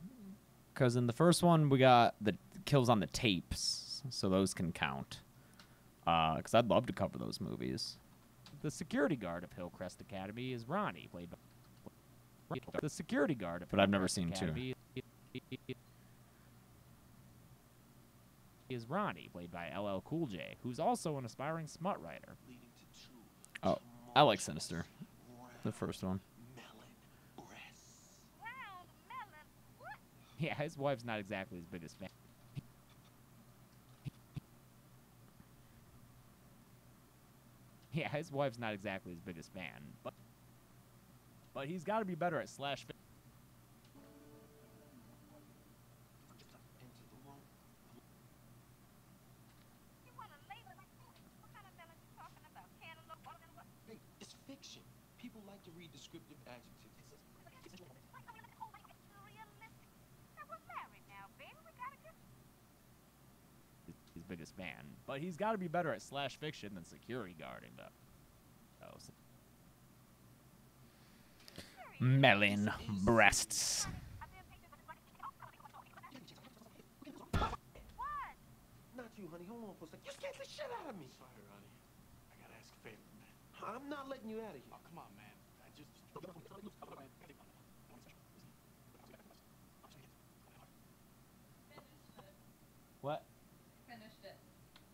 Because in the first one, we got the kills on the tapes, so those can count. Because I'd love to cover those movies. The security guard of Hillcrest Academy is Ronnie, played by the security guard of But I've never Hillcrest seen Academy is Ronnie, played by LL Cool J, who's also an aspiring smut writer. Oh, I like Sinister. The first one. Yeah, his wife's not exactly his biggest fan. Yeah, his wife's not exactly his biggest fan, but he's got to be better at slash. Hey, it's fiction. People like to read descriptive adjectives. His biggest fan, but he's got to be better at slash fiction than security guarding, though. Oh, Melon breasts. Not you, honey. Hold on for a second. You scared the shit out of me. Sorry, Ronnie. I gotta ask a favor, man. I'm not letting you out of here. Oh, come on, man. I just... What? Finished it.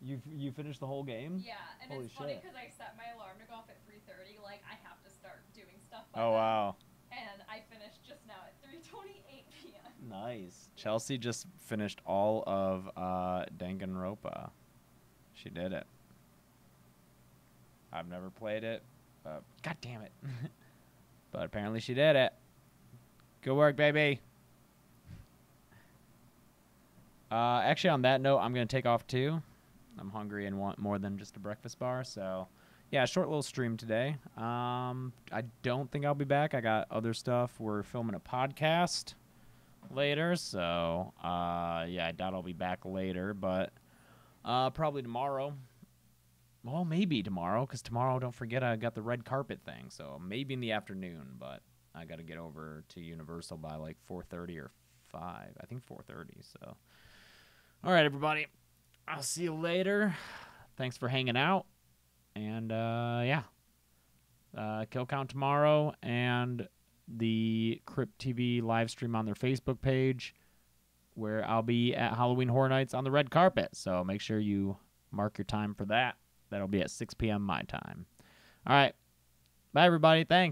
You finished the whole game? Yeah, and Holy it's funny shit. because I set my alarm to go off at 3:30. Like I have to start doing stuff. Oh wow. And I finished just now at 3:28 p.m. Nice. Chelsea just finished all of Danganronpa. She did it. I've never played it. God damn it. But apparently she did it. Good work, baby. Actually, on that note, I'm going to take off too. I'm hungry and want more than just a breakfast bar. So, yeah, short little stream today. I don't think I'll be back. I got other stuff. We're filming a podcast later. So, yeah, I doubt I'll be back later. But probably tomorrow. Well, maybe tomorrow. Because tomorrow, don't forget, I got the red carpet thing. So, maybe in the afternoon. But I got to get over to Universal by like 4:30 or 5. I think 4:30. So, all right, everybody. I'll see you later. Thanks for hanging out. And, yeah. Kill count tomorrow and the Crypt TV live stream on their Facebook page where I'll be at Halloween Horror Nights on the red carpet. So make sure you mark your time for that. That'll be at 6 p.m. my time. All right. Bye, everybody. Thanks.